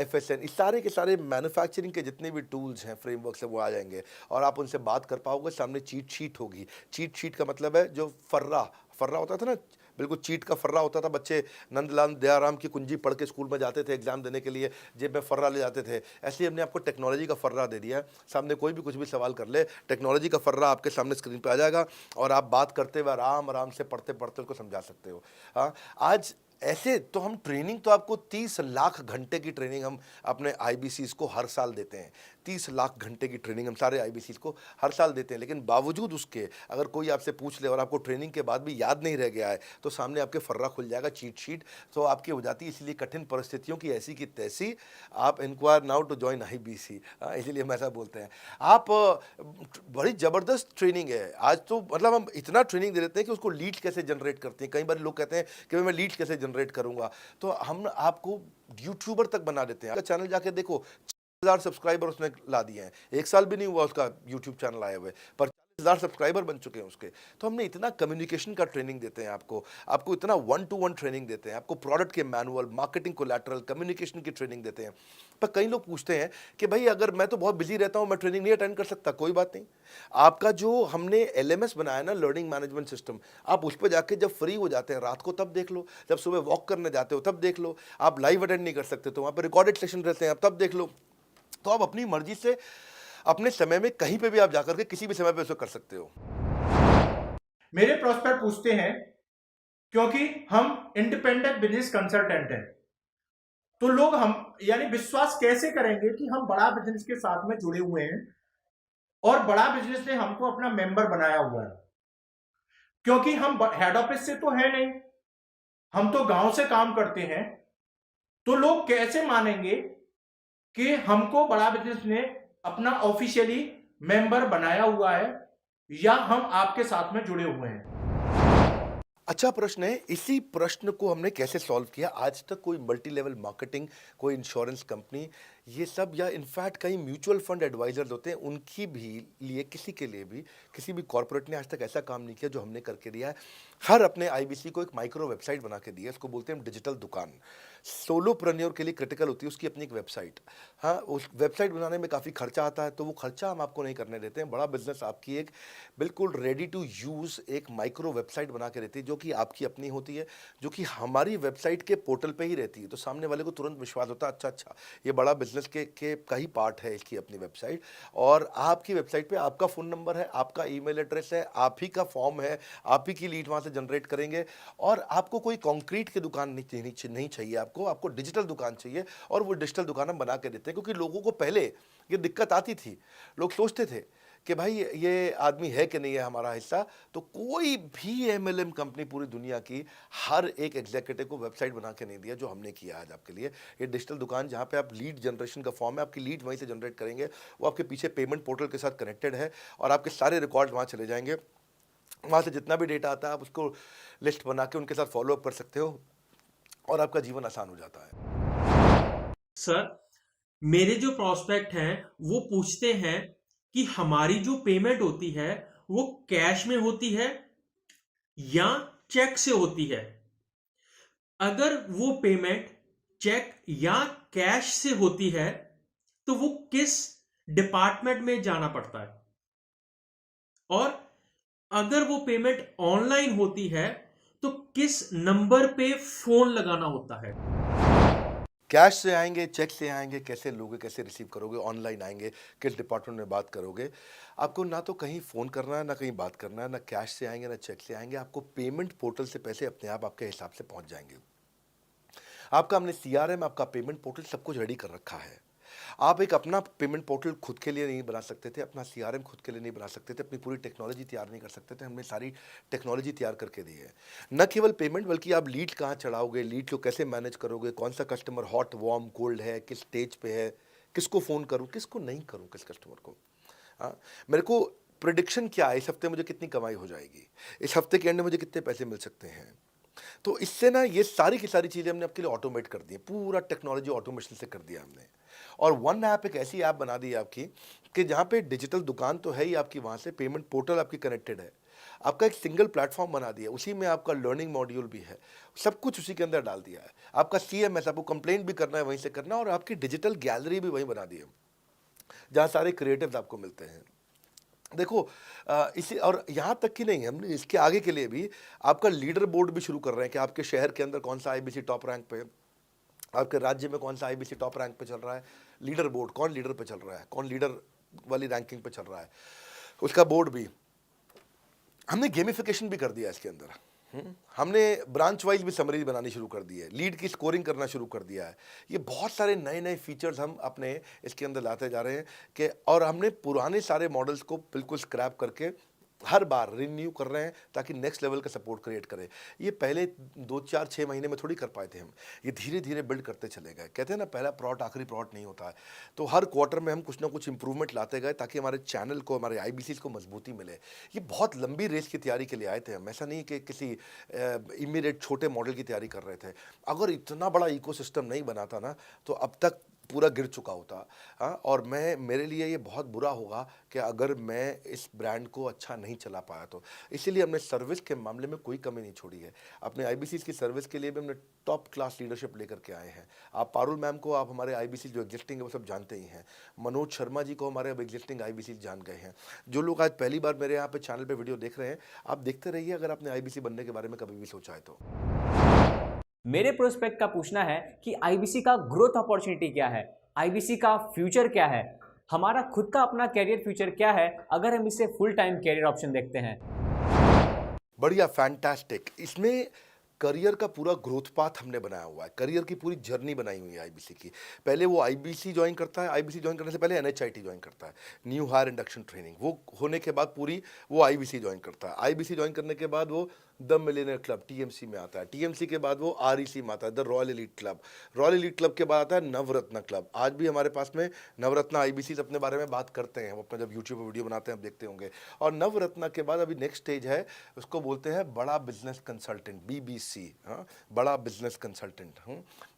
FSN, इस सारे के सारे मैन्युफैक्चरिंग के जितने भी टूल्स हैं, फ्रेमवर्क से, वो आ जाएंगे और आप उनसे बात कर पाओगे। सामने चीट शीट होगी। चीट शीट का मतलब है जो फर्रा, फर्रा होता था ना, बिल्कुल चीट का फर्रा होता था, बच्चे नंदलाल दयाराम की कुंजी पढ़ के स्कूल में जाते थे एग्जाम देने के लिए, जेब में फर्रा ले जाते थे। ऐसे ही हमने आपको टेक्नोलॉजी का फर्रा दे दिया है। सामने कोई भी कुछ भी सवाल कर ले, टेक्नोलॉजी का फर्रा आपके सामने स्क्रीन पे आ जाएगा और आप बात करते हुए आराम आराम से पढ़ते पढ़ते उसको समझा सकते हो। हाँ, आज ऐसे तो हम ट्रेनिंग तो आपको 30 लाख घंटे की ट्रेनिंग हम अपने आईबीसीज को हर साल देते हैं। 30 लाख घंटे की ट्रेनिंग हम सारे आईबीसीज को हर साल देते हैं, लेकिन बावजूद उसके अगर कोई आपसे पूछ ले और आपको ट्रेनिंग के बाद भी याद नहीं रह गया है तो सामने आपके फर्रा खुल जाएगा, चीट शीट तो आपकी हो जाती है। इसलिए कठिन परिस्थितियों की ऐसी की तैसी, आप enquire now to join IBC, इसीलिए हम ऐसा बोलते हैं। आप बड़ी ज़बरदस्त ट्रेनिंग है आज तो, मतलब हम इतना ट्रेनिंग दे देते हैं कि उसको लीड्स कैसे जनरेट करते हैं। कई बार लोग कहते हैं कि मैं लीड्स कैसे जनरेट करूंगा, तो हम आपको यूट्यूबर तक बना देते हैं। आपका चैनल जाके देखो, 4000 सब्सक्राइबर उसने ला दिए हैं, 1 साल भी नहीं हुआ उसका यूट्यूब चैनल आए हुए, पर 40,000 सब्सक्राइबर बन चुके हैं उसके। तो हमने इतना कम्युनिकेशन का ट्रेनिंग देते हैं आपको इतना 1-to-1 ट्रेनिंग देते हैं, आपको प्रोडक्ट के मैनुअल, मार्केटिंग कोलैटरल, कम्युनिकेशन की ट्रेनिंग देते हैं। पर कई लोग पूछते हैं कि भाई अगर मैं तो बहुत बिजी रहता हूं, मैं ट्रेनिंग नहीं अटेंड कर सकता। कोई बात नहीं, आपका जो हमने LMS बनाया ना, लर्निंग मैनेजमेंट सिस्टम, आप उस पर जाके जब फ्री हो जाते हैं रात को तब देख लो, जब सुबह वॉक करने जाते हो तब देख लो, आप लाइव अटेंड नहीं कर सकते तो वहाँ पर रिकॉर्डेड सेशन रहते हैं, आप तब देख लो। तो आप अपनी मर्जी से अपने समय में कहीं पे भी आप जाकर के किसी भी समय पे उसको कर सकते हो। मेरे प्रोस्पेक्ट पूछते हैं, क्योंकि हम इंडिपेंडेंट बिजनेस कंसल्टेंट हैं, तो लोग हम यानी विश्वास कैसे करेंगे कि हम बड़ा बिजनेस के साथ में जुड़े हुए हैं और बड़ा बिजनेस ने हमको अपना मेंबर बनाया हुआ है। क्योंकि हम हेड ऑफिस से तो है नहीं, हम तो गांव से काम करते हैं, तो लोग कैसे मानेंगे कि हमको बड़ा बिजनेस ने अपना ऑफिशियली मेंबर बनाया हुआ है या हम आपके साथ में जुड़े हुए हैं। अच्छा प्रश्न है। इसी प्रश्न को हमने कैसे सॉल्व किया, आज तक कोई मल्टी लेवल मार्केटिंग, कोई इंश्योरेंस कंपनी, ये सब, या इनफैक्ट कई म्यूचुअल फंड एडवाइजर्स होते हैं, उनकी भी लिए किसी के लिए भी किसी भी कॉर्पोरेट ने आज तक ऐसा काम नहीं किया जो हमने करके दिया है। हर अपने आईबीसी को एक माइक्रो वेबसाइट बना के दी है, इसको बोलते हैं डिजिटल दुकान। सोलोप्रेन्योर के लिए क्रिटिकल होती है उसकी अपनी एक वेबसाइट। हाँ, उस वेबसाइट बनाने में काफ़ी खर्चा आता है, तो वो खर्चा हम आपको नहीं करने देते हैं। बड़ा बिजनेस आपकी एक बिल्कुल रेडी टू यूज़ एक माइक्रो वेबसाइट बना के देती है, जो कि आपकी अपनी होती है, जो कि हमारी वेबसाइट के पोर्टल पे ही रहती है। तो सामने वाले को तुरंत विश्वास होता है, अच्छा ये बड़ा बिजनेस के का ही पार्ट है इसकी अपनी वेबसाइट। और आपकी वेबसाइट पे आपका फ़ोन नंबर है, आपका ईमेल एड्रेस है, आप ही का फॉर्म है, आप ही की लीड वहाँ से जनरेट करेंगे। और आपको कोई कंक्रीट की दुकान नहीं चाहिए, आपको डिजिटल दुकान चाहिए, और वो डिजिटल दुकान हम बना के देते हैं। क्योंकि लोगों को पहले ये दिक्कत आती थी, लोग सोचते थे कि भाई ये आदमी है कि नहीं है हमारा हिस्सा। तो कोई भी MLM कंपनी पूरी दुनिया की हर एक एग्जीक्यूटिव को वेबसाइट बना के नहीं दिया जो हमने किया आज आपके लिए। ये डिजिटल दुकान जहाँ पे आप लीड जनरेशन का फॉर्म है, आपकी लीड वहीं से जनरेट करेंगे, वो आपके पीछे पेमेंट पोर्टल के साथ कनेक्टेड है और आपके सारे रिकॉर्ड वहाँ चले जाएंगे। वहाँ से जितना भी डेटा आता है आप उसको लिस्ट बना के उनके साथ फॉलोअप कर सकते हो और आपका जीवन आसान हो जाता है। सर, मेरे जो प्रोस्पेक्ट हैं वो पूछते हैं कि हमारी जो पेमेंट होती है वो कैश में होती है या चेक से होती है। अगर वो पेमेंट चेक या कैश से होती है तो वो किस डिपार्टमेंट में जाना पड़ता है, और अगर वो पेमेंट ऑनलाइन होती है तो किस नंबर पे फोन लगाना होता है। कैश से आएंगे, चेक से आएंगे, कैसे लोगे, कैसे रिसीव करोगे, ऑनलाइन आएंगे, किस डिपार्टमेंट में बात करोगे। आपको ना तो कहीं फ़ोन करना है, ना कहीं बात करना है, ना कैश से आएंगे ना चेक से आएंगे। आपको पेमेंट पोर्टल से पैसे अपने आप आपके हिसाब से पहुंच जाएंगे। आपका हमने CRM, आपका पेमेंट पोर्टल सब कुछ रेडी कर रखा है। आप एक अपना पेमेंट पोर्टल खुद के लिए नहीं बना सकते थे, अपना CRM खुद के लिए नहीं बना सकते थे, अपनी पूरी टेक्नोलॉजी तैयार नहीं कर सकते थे। हमने सारी टेक्नोलॉजी तैयार करके दी है। न केवल पेमेंट, बल्कि आप लीड कहाँ चढ़ाओगे, लीड को कैसे मैनेज करोगे, कौन सा कस्टमर हॉट, वार्म, कोल्ड है, किस स्टेज पे है, किसको फ़ोन करूँ, किसको नहीं करूँ, किस कस्टमर को। हाँ, मेरे को प्रेडिक्शन क्या है, इस हफ्ते मुझे कितनी कमाई हो जाएगी, इस हफ्ते के एंड में मुझे कितने पैसे मिल सकते हैं। तो इससे ना ये सारी की सारी चीज़ें हमने आपके लिए ऑटोमेट कर दी है, पूरा टेक्नोलॉजी ऑटोमेशन से कर दिया हमने। और वन ऐप एक ऐसी ऐप बना दी है आपकी कि जहाँ पे डिजिटल दुकान तो है ही आपकी, वहाँ से पेमेंट पोर्टल आपकी कनेक्टेड है, आपका एक सिंगल प्लेटफॉर्म बना दिया, उसी में आपका लर्निंग मॉड्यूल भी है, सब कुछ उसी के अंदर डाल दिया है। आपका CMS, आपको कंप्लेंट भी करना है वहीं से करना, और आपकी डिजिटल गैलरी भी वहीं बना दी है जहाँ सारे क्रिएटिव्स आपको मिलते हैं। देखो इसी और यहाँ तक कि नहीं, हमने इसके आगे के लिए भी आपका लीडर बोर्ड भी शुरू कर रहे हैं कि आपके शहर के अंदर कौन सा आईबीसी टॉप रैंक पे है, आपके राज्य में कौन सा आईबीसी टॉप रैंक पे चल रहा है, लीडर बोर्ड कौन लीडर पे चल रहा है, कौन लीडर वाली रैंकिंग पे चल रहा है, उसका बोर्ड भी हमने गेमिफिकेशन भी कर दिया इसके अंदर। हमने ब्रांच वाइज भी समरीज बनानी शुरू कर दी है, लीड की स्कोरिंग करना शुरू कर दिया है। ये बहुत सारे नए नए फीचर्स हम अपने इसके अंदर लाते जा रहे हैं कि और हमने पुराने सारे मॉडल्स को बिल्कुल स्क्रैप करके हर बार रिन्यू कर रहे हैं ताकि नेक्स्ट लेवल का सपोर्ट क्रिएट करें। ये पहले 2 4 6 महीने में थोड़ी कर पाए थे हम, ये धीरे धीरे बिल्ड करते चले गए। कहते हैं ना, पहला प्लॉट आखिरी प्लॉट नहीं होता है। तो हर क्वार्टर में हम कुछ ना कुछ इंप्रूवमेंट लाते गए ताकि हमारे चैनल को, हमारे आईबीसीज को मजबूती मिले। ये बहुत लंबी रेस की तैयारी के लिए आए थे हम, ऐसा नहीं कि किसी इमीडिएट छोटे मॉडल की तैयारी कर रहे थे। अगर इतना बड़ा इकोसिस्टम नहीं बनाता ना तो अब तक पूरा गिर चुका होता। हाँ, और मेरे लिए ये बहुत बुरा होगा कि अगर मैं इस ब्रांड को अच्छा नहीं चला पाया तो। इसीलिए हमने सर्विस के मामले में कोई कमी नहीं छोड़ी है। अपने आईबीसी की सर्विस के लिए भी हमने टॉप क्लास लीडरशिप लेकर के आए हैं। आप पारुल मैम को, आप हमारे आईबीसी जो एग्जिस्टिंग है वो सब जानते ही हैं। मनोज शर्मा जी को हमारे अब एग्जिस्टिंग आईबीसी जान गए हैं। जो लोग आज पहली बार मेरे यहाँ पे चैनल पे वीडियो देख रहे हैं, आप देखते रहिए अगर आपने आईबीसी बनने के बारे में कभी भी सोचा है तो। मेरे प्रोस्पेक्ट का पूछना है कि आईबीसी का ग्रोथ अपॉर्चुनिटी क्या है, आईबीसी का फ्यूचर क्या है, हमारा खुद का अपना कैरियर फ्यूचर क्या है अगर हम इसे फुल टाइम कैरियर ऑप्शन देखते हैं। बढ़िया, फैंटास्टिक। इसमें करियर का पूरा ग्रोथ पाथ हमने बनाया हुआ है, करियर की पूरी जर्नी बनाई हुई है आईबीसी की। पहले वो आईबीसी ज्वाइन करता है, आईबीसी ज्वाइन करने से पहले एनएचआईटी ज्वाइन करता है, न्यू हायर इंडक्शन ट्रेनिंग। वो होने के बाद पूरी वो आईबीसी ज्वाइन करता है। आईबीसी ज्वाइन करने के बाद वो द मिलेनियर क्लब टीएमसी में आता है। टीएमसी के बाद वो आरईसी में आता है, the royal elite club. Royal elite club के बाद आता है नवरत्न क्लब। आज भी हमारे पास में नवरत्न आईबीसी अपने बारे में बात करते हैं, वो अपना जब यूट्यूब पर वीडियो बनाते हैं आप देखते होंगे। और नवरत्न के बाद अभी नेक्स्ट स्टेज है, उसको बोलते हैं बड़ा बिजनेस कंसल्टेंट, बीबीसी। हाँ, बड़ा बिजनेस कंसल्टेंट।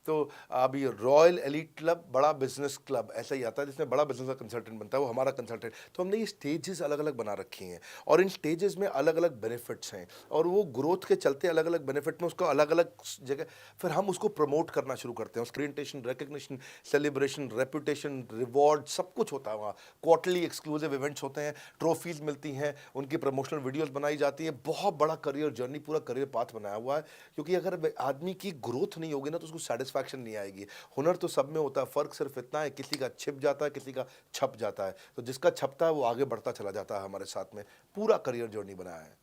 तो अभी रॉयल एलीट क्लब, बड़ा बिजनेस क्लब, ऐसा ही आता है जिसमें बड़ा बिजनेस का कंसल्टेंट बनता है, वो हमारा कंसल्टेंट। तो हमने ये स्टेजेस अलग अलग बना रखी हैं और इन स्टेजेस में अलग अलग बेनिफिट्स हैं और वो ग्रोथ के चलते अलग अलग बेनिफिट में उसको अलग अलग जगह फिर हम उसको प्रमोट करना शुरू करते हैं। उसकी presentation, recognition, celebration, reputation, reward, सब कुछ होता है वहाँ। क्वार्टरली एक्सक्लूसिव इवेंट्स होते हैं, ट्रॉफीज़ मिलती हैं, उनकी प्रमोशनल वीडियोज़ बनाई जाती है। बहुत बड़ा करियर जर्नी, पूरा करियर पाथ बनाया हुआ है। क्योंकि अगर आदमी की ग्रोथ नहीं होगी ना तो उसको सेटिस्फैक्शन नहीं आएगी। हुनर तो सब में होता है, फ़र्क सिर्फ इतना है किसी का छिप जाता है, किसी का छप जाता है। तो जिसका छपता है वो आगे बढ़ता चला जाता है। हमारे साथ में पूरा करियर जर्नी बनाया है।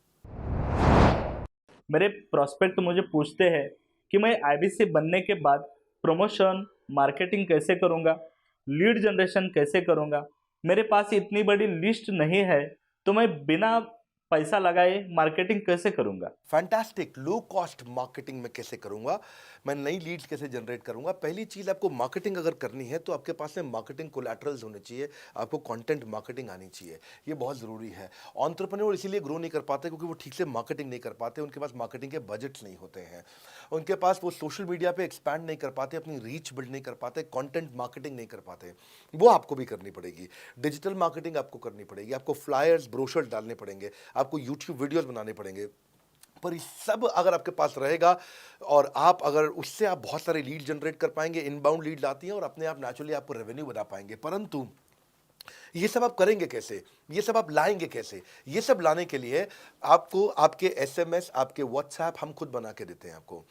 मेरे प्रोस्पेक्ट मुझे पूछते हैं कि मैं आईबीसी बनने के बाद प्रमोशन, मार्केटिंग कैसे करूंगा, लीड जनरेशन कैसे करूंगा। मेरे पास इतनी बड़ी लिस्ट नहीं है तो मैं बिना पैसा लगाए मार्केटिंग कैसे करूंगा। फैंटास्टिक। लो कॉस्ट मार्केटिंग में कैसे करूंगा, मैं नई लीड्स कैसे जनरेट करूंगा। पहली चीज़, आपको मार्केटिंग अगर करनी है तो आपके पास में मार्केटिंग कोलैटरल्स होने चाहिए, आपको कंटेंट मार्केटिंग आनी चाहिए। ये बहुत ज़रूरी है। एंटरप्रेन्योर इसीलिए ग्रो नहीं कर पाते क्योंकि वो ठीक से मार्केटिंग नहीं कर पाते, उनके पास मार्केटिंग के बजट्स नहीं होते हैं, उनके पास वो सोशल मीडिया पे एक्सपैंड नहीं कर पाते, अपनी रीच बिल्ड नहीं कर पाते, कंटेंट मार्केटिंग नहीं कर पाते। वो आपको भी करनी पड़ेगी। डिजिटल मार्केटिंग आपको करनी पड़ेगी, आपको फ्लायर्स, ब्रोशर्स डालने पड़ेंगे, आपको यूट्यूब वीडियोस बनाने पड़ेंगे। पर ये सब अगर आपके पास रहेगा और आप अगर उससे आप बहुत सारे लीड जनरेट कर पाएंगे, इनबाउंड लीड आती हैं और अपने आप नेचुरली आपको रेवेन्यू बना पाएंगे। परंतु ये सब आप करेंगे कैसे, ये सब आप लाएंगे कैसे? ये सब लाने के लिए आपको आपके एसएमएस, आपके व्हाट्सएप हम खुद बना के देते हैं। आपको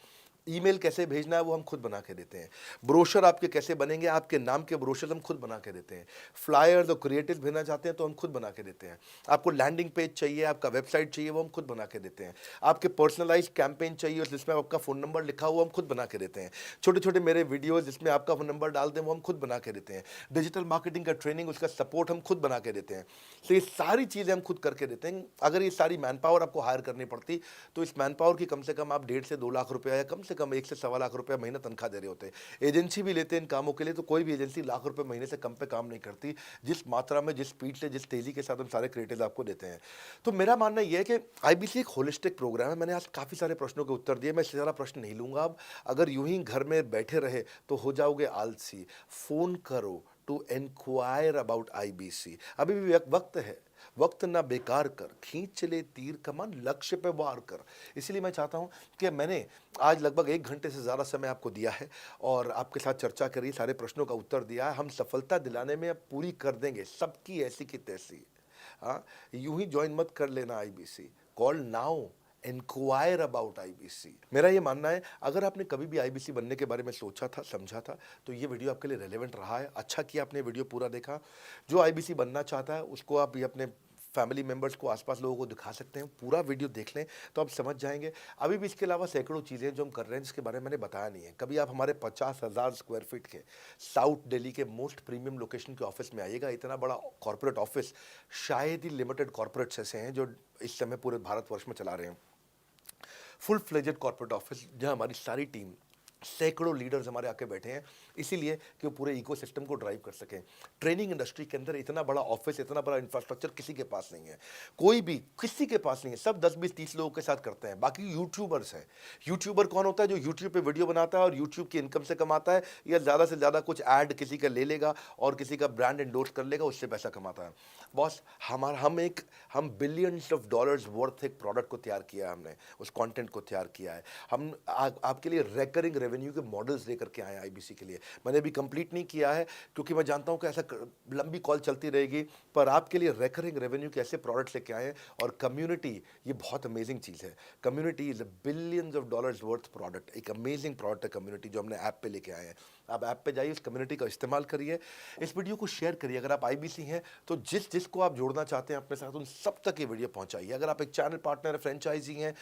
ईमेल कैसे भेजना है वो हम खुद बना के देते हैं। ब्रोशर आपके कैसे बनेंगे, आपके नाम के ब्रोशर हम खुद बना के देते हैं। फ्लायर्स और क्रिएटिव भेजना चाहते हैं तो हम खुद बना के देते हैं। आपको लैंडिंग पेज चाहिए, आपका वेबसाइट चाहिए, वो हम खुद बना के देते हैं। आपके पर्सनलाइज्ड कैंपेन चाहिए और जिसमें आपका फ़ोन नंबर लिखा हुआ हम खुद बना के देते हैं। छोटे छोटे मेरे वीडियोज़ जिसमें आपका फ़ोन नंबर डाल दें वो हम खुद बना के देते हैं। डिजिटल मार्केटिंग का ट्रेनिंग, उसका सपोर्ट हम खुद बना के देते हैं। तो ये सारी चीज़ें हम खुद करके देते हैं। अगर ये सारी मैन पावर आपको हायर करनी पड़ती तो इस मैन पावर की कम से कम आप 1.5 से 2 लाख रुपया या कम से कम 1 से 1.25 लाख रुपया महीना तनख्वाह दे रहे होते हैं। एजेंसी भी लेते हैं इन कामों के लिए, तो कोई भी एजेंसी लाख रुपए महीने से कम पे काम नहीं करती, जिस मात्रा में, जिस स्पीड से, जिस तेजी के साथ हम सारे क्रिएटिव आपको देते हैं। तो मेरा मानना यह है कि आईबीसी एक होलिस्टिक प्रोग्राम है। मैंने आज काफ़ी सारे प्रश्नों के उत्तर दिए, मैं इससे ज़्यादा प्रश्न नहीं लूँगा अब। अगर यूं ही घर में बैठे रहे तो हो जाओगे आलसी। फ़ोन करो टू इंक्वायर अबाउट आईबीसी। अभी भी वक्त है, वक्त ना बेकार कर, खींच चले तीर कमान, लक्ष्य पे वार कर। इसीलिए मैं चाहता हूं कि मैंने आज लगभग 1 घंटे से ज़्यादा समय आपको दिया है और आपके साथ चर्चा करी, सारे प्रश्नों का उत्तर दिया है। हम सफलता दिलाने में अब पूरी कर देंगे सबकी ऐसी की तैसी। यूं ही ज्वाइन मत कर लेना IBC, call now, enquire about IBC. मेरा ये मानना है अगर आपने कभी भी आईबीसी बनने के बारे में सोचा था, समझा था, तो ये वीडियो आपके लिए रेलेवेंट रहा है। अच्छा किया आपने वीडियो पूरा देखा। जो आईबीसी बनना चाहता है उसको आप ये अपने फैमिली मेम्बर्स को, आसपास लोगों को दिखा सकते हैं। पूरा वीडियो देख लें तो आप समझ जाएंगे। अभी भी इसके अलावा सैकड़ों चीज़ें जो हम कर रहे हैं जिसके बारे में मैंने बताया नहीं है। कभी आप हमारे 50,000 स्क्वायर फीट के साउथ दिल्ली के मोस्ट प्रीमियम लोकेशन के ऑफिस में आइएगा। इतना बड़ा कॉर्पोरेट ऑफिस शायद ही लिमिटेड कॉर्पोरेट्स ऐसे हैं जो इस समय पूरे भारतवर्ष में चला रहे हैं। फुल फ्लेजेड कॉर्पोरेट ऑफिस जहां हमारी सारी टीम, सैकड़ों लीडर्स हमारे आके बैठे हैं, इसीलिए कि वो पूरे इकोसिस्टम को ड्राइव कर सकें। ट्रेनिंग इंडस्ट्री के अंदर इतना बड़ा ऑफिस, इतना बड़ा इंफ्रास्ट्रक्चर किसी के पास नहीं है, कोई भी किसी के पास नहीं है। सब 10, 20, 30 लोगों के साथ करते हैं। बाकी यूट्यूबर्स हैं। यूट्यूबर कौन होता है? जो यूट्यूब पे वीडियो बनाता है और यूट्यूब की इनकम से कमाता है, या ज़्यादा से ज़्यादा कुछ ऐड किसी का ले लेगा और किसी का ब्रांड एंडोर्स कर लेगा, उससे पैसा कमाता है। बॉस, हम बिलियंस ऑफ डॉलर्स वर्थ एक प्रोडक्ट को तैयार किया है, हमने उस कंटेंट को तैयार किया है। हम आपके लिए रेकरिंग रेवेन्यू के मॉडल्स लेकर के आए हैं आईबीसी के लिए। मैंने अभी कंप्लीट नहीं किया है क्योंकि मैं जानता हूं कि ऐसा लंबी कॉल चलती रहेगी, पर आपके लिए रेकरिंग रेवेन्यू के ऐसे प्रोडक्ट्स लेके आए हैं। और कम्युनिटी, ये बहुत अमेजिंग चीज़ है। Community is a billions of dollars worth product. एक अमेजिंग प्रोडक्ट है कम्युनिटी, जो हमने ऐप पे लेके आए हैं। आप ऐप पे जाइए, इस कम्युनिटी का इस्तेमाल करिए, इस वीडियो को शेयर करिए। अगर आप आईबीसी हैं तो जिसको आप जोड़ना चाहते हैं अपने साथ, उन सब तक ये वीडियो पहुंचाइए। अगर आप एक चैनल पार्टनर, फ्रेंचाइजी हैं,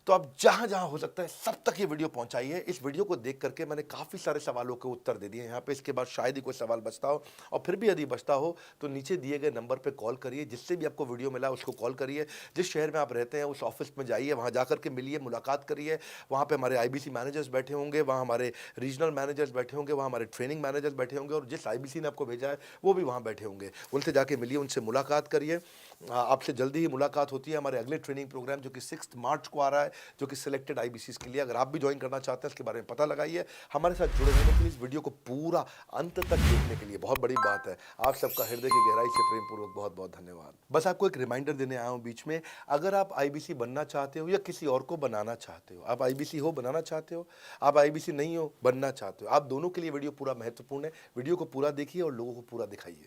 तो आप जहां जहां हो सकता है सब तक ये वीडियो पहुंचाइए। इस वीडियो को देख करके मैंने काफ़ी सारे सवालों के उत्तर दे दिए यहाँ पे। इसके बाद शायद ही कोई सवाल बचता हो, और फिर भी यदि बचता हो तो नीचे दिए गए नंबर पे कॉल करिए। जिससे भी आपको वीडियो मिला उसको कॉल करिए। जिस शहर में आप रहते हैं उस ऑफिस में जाइए, वहाँ जाकर के मिलिए, मुलाकात करिए। वहाँ पे हमारे आईबीसी मैनेजर्स बैठे होंगे, वहाँ हमारे रीजनल मैनेजर्स बैठे होंगे, वहाँ हमारे ट्रेनिंग मैनेजर्स बैठे होंगे, और जिस आईबीसी ने आपको भेजा है वो भी वहाँ बैठे होंगे। उनसे जाके मिलिए, उनसे मुलाकात करिए। आपसे जल्दी ही मुलाकात होती है। हमारे अगले ट्रेनिंग प्रोग्राम जो कि 6 मार्च को आ रहा है, जो कि सिलेक्टेड आईबीसी के लिए, अगर आप भी ज्वाइन करना चाहते हैं इसके बारे में पता लगाइए। हमारे साथ जुड़े रहने के लिए, इस वीडियो को पूरा अंत तक देखने के लिए बहुत बड़ी बात है। आप सबका हृदय की गहराई से प्रेम पूर्वक बहुत बहुत धन्यवाद। बस आपको एक रिमाइंडर देने आया हूँ बीच में, अगर आप आईबीसी बनना चाहते हो या किसी और को बनाना चाहते हो, आप आईबीसी हो बनाना चाहते हो, आप आईबीसी नहीं हो बनना चाहते हो, आप दोनों के लिए वीडियो पूरा महत्वपूर्ण है। वीडियो को पूरा देखिए और लोगों को पूरा दिखाइए।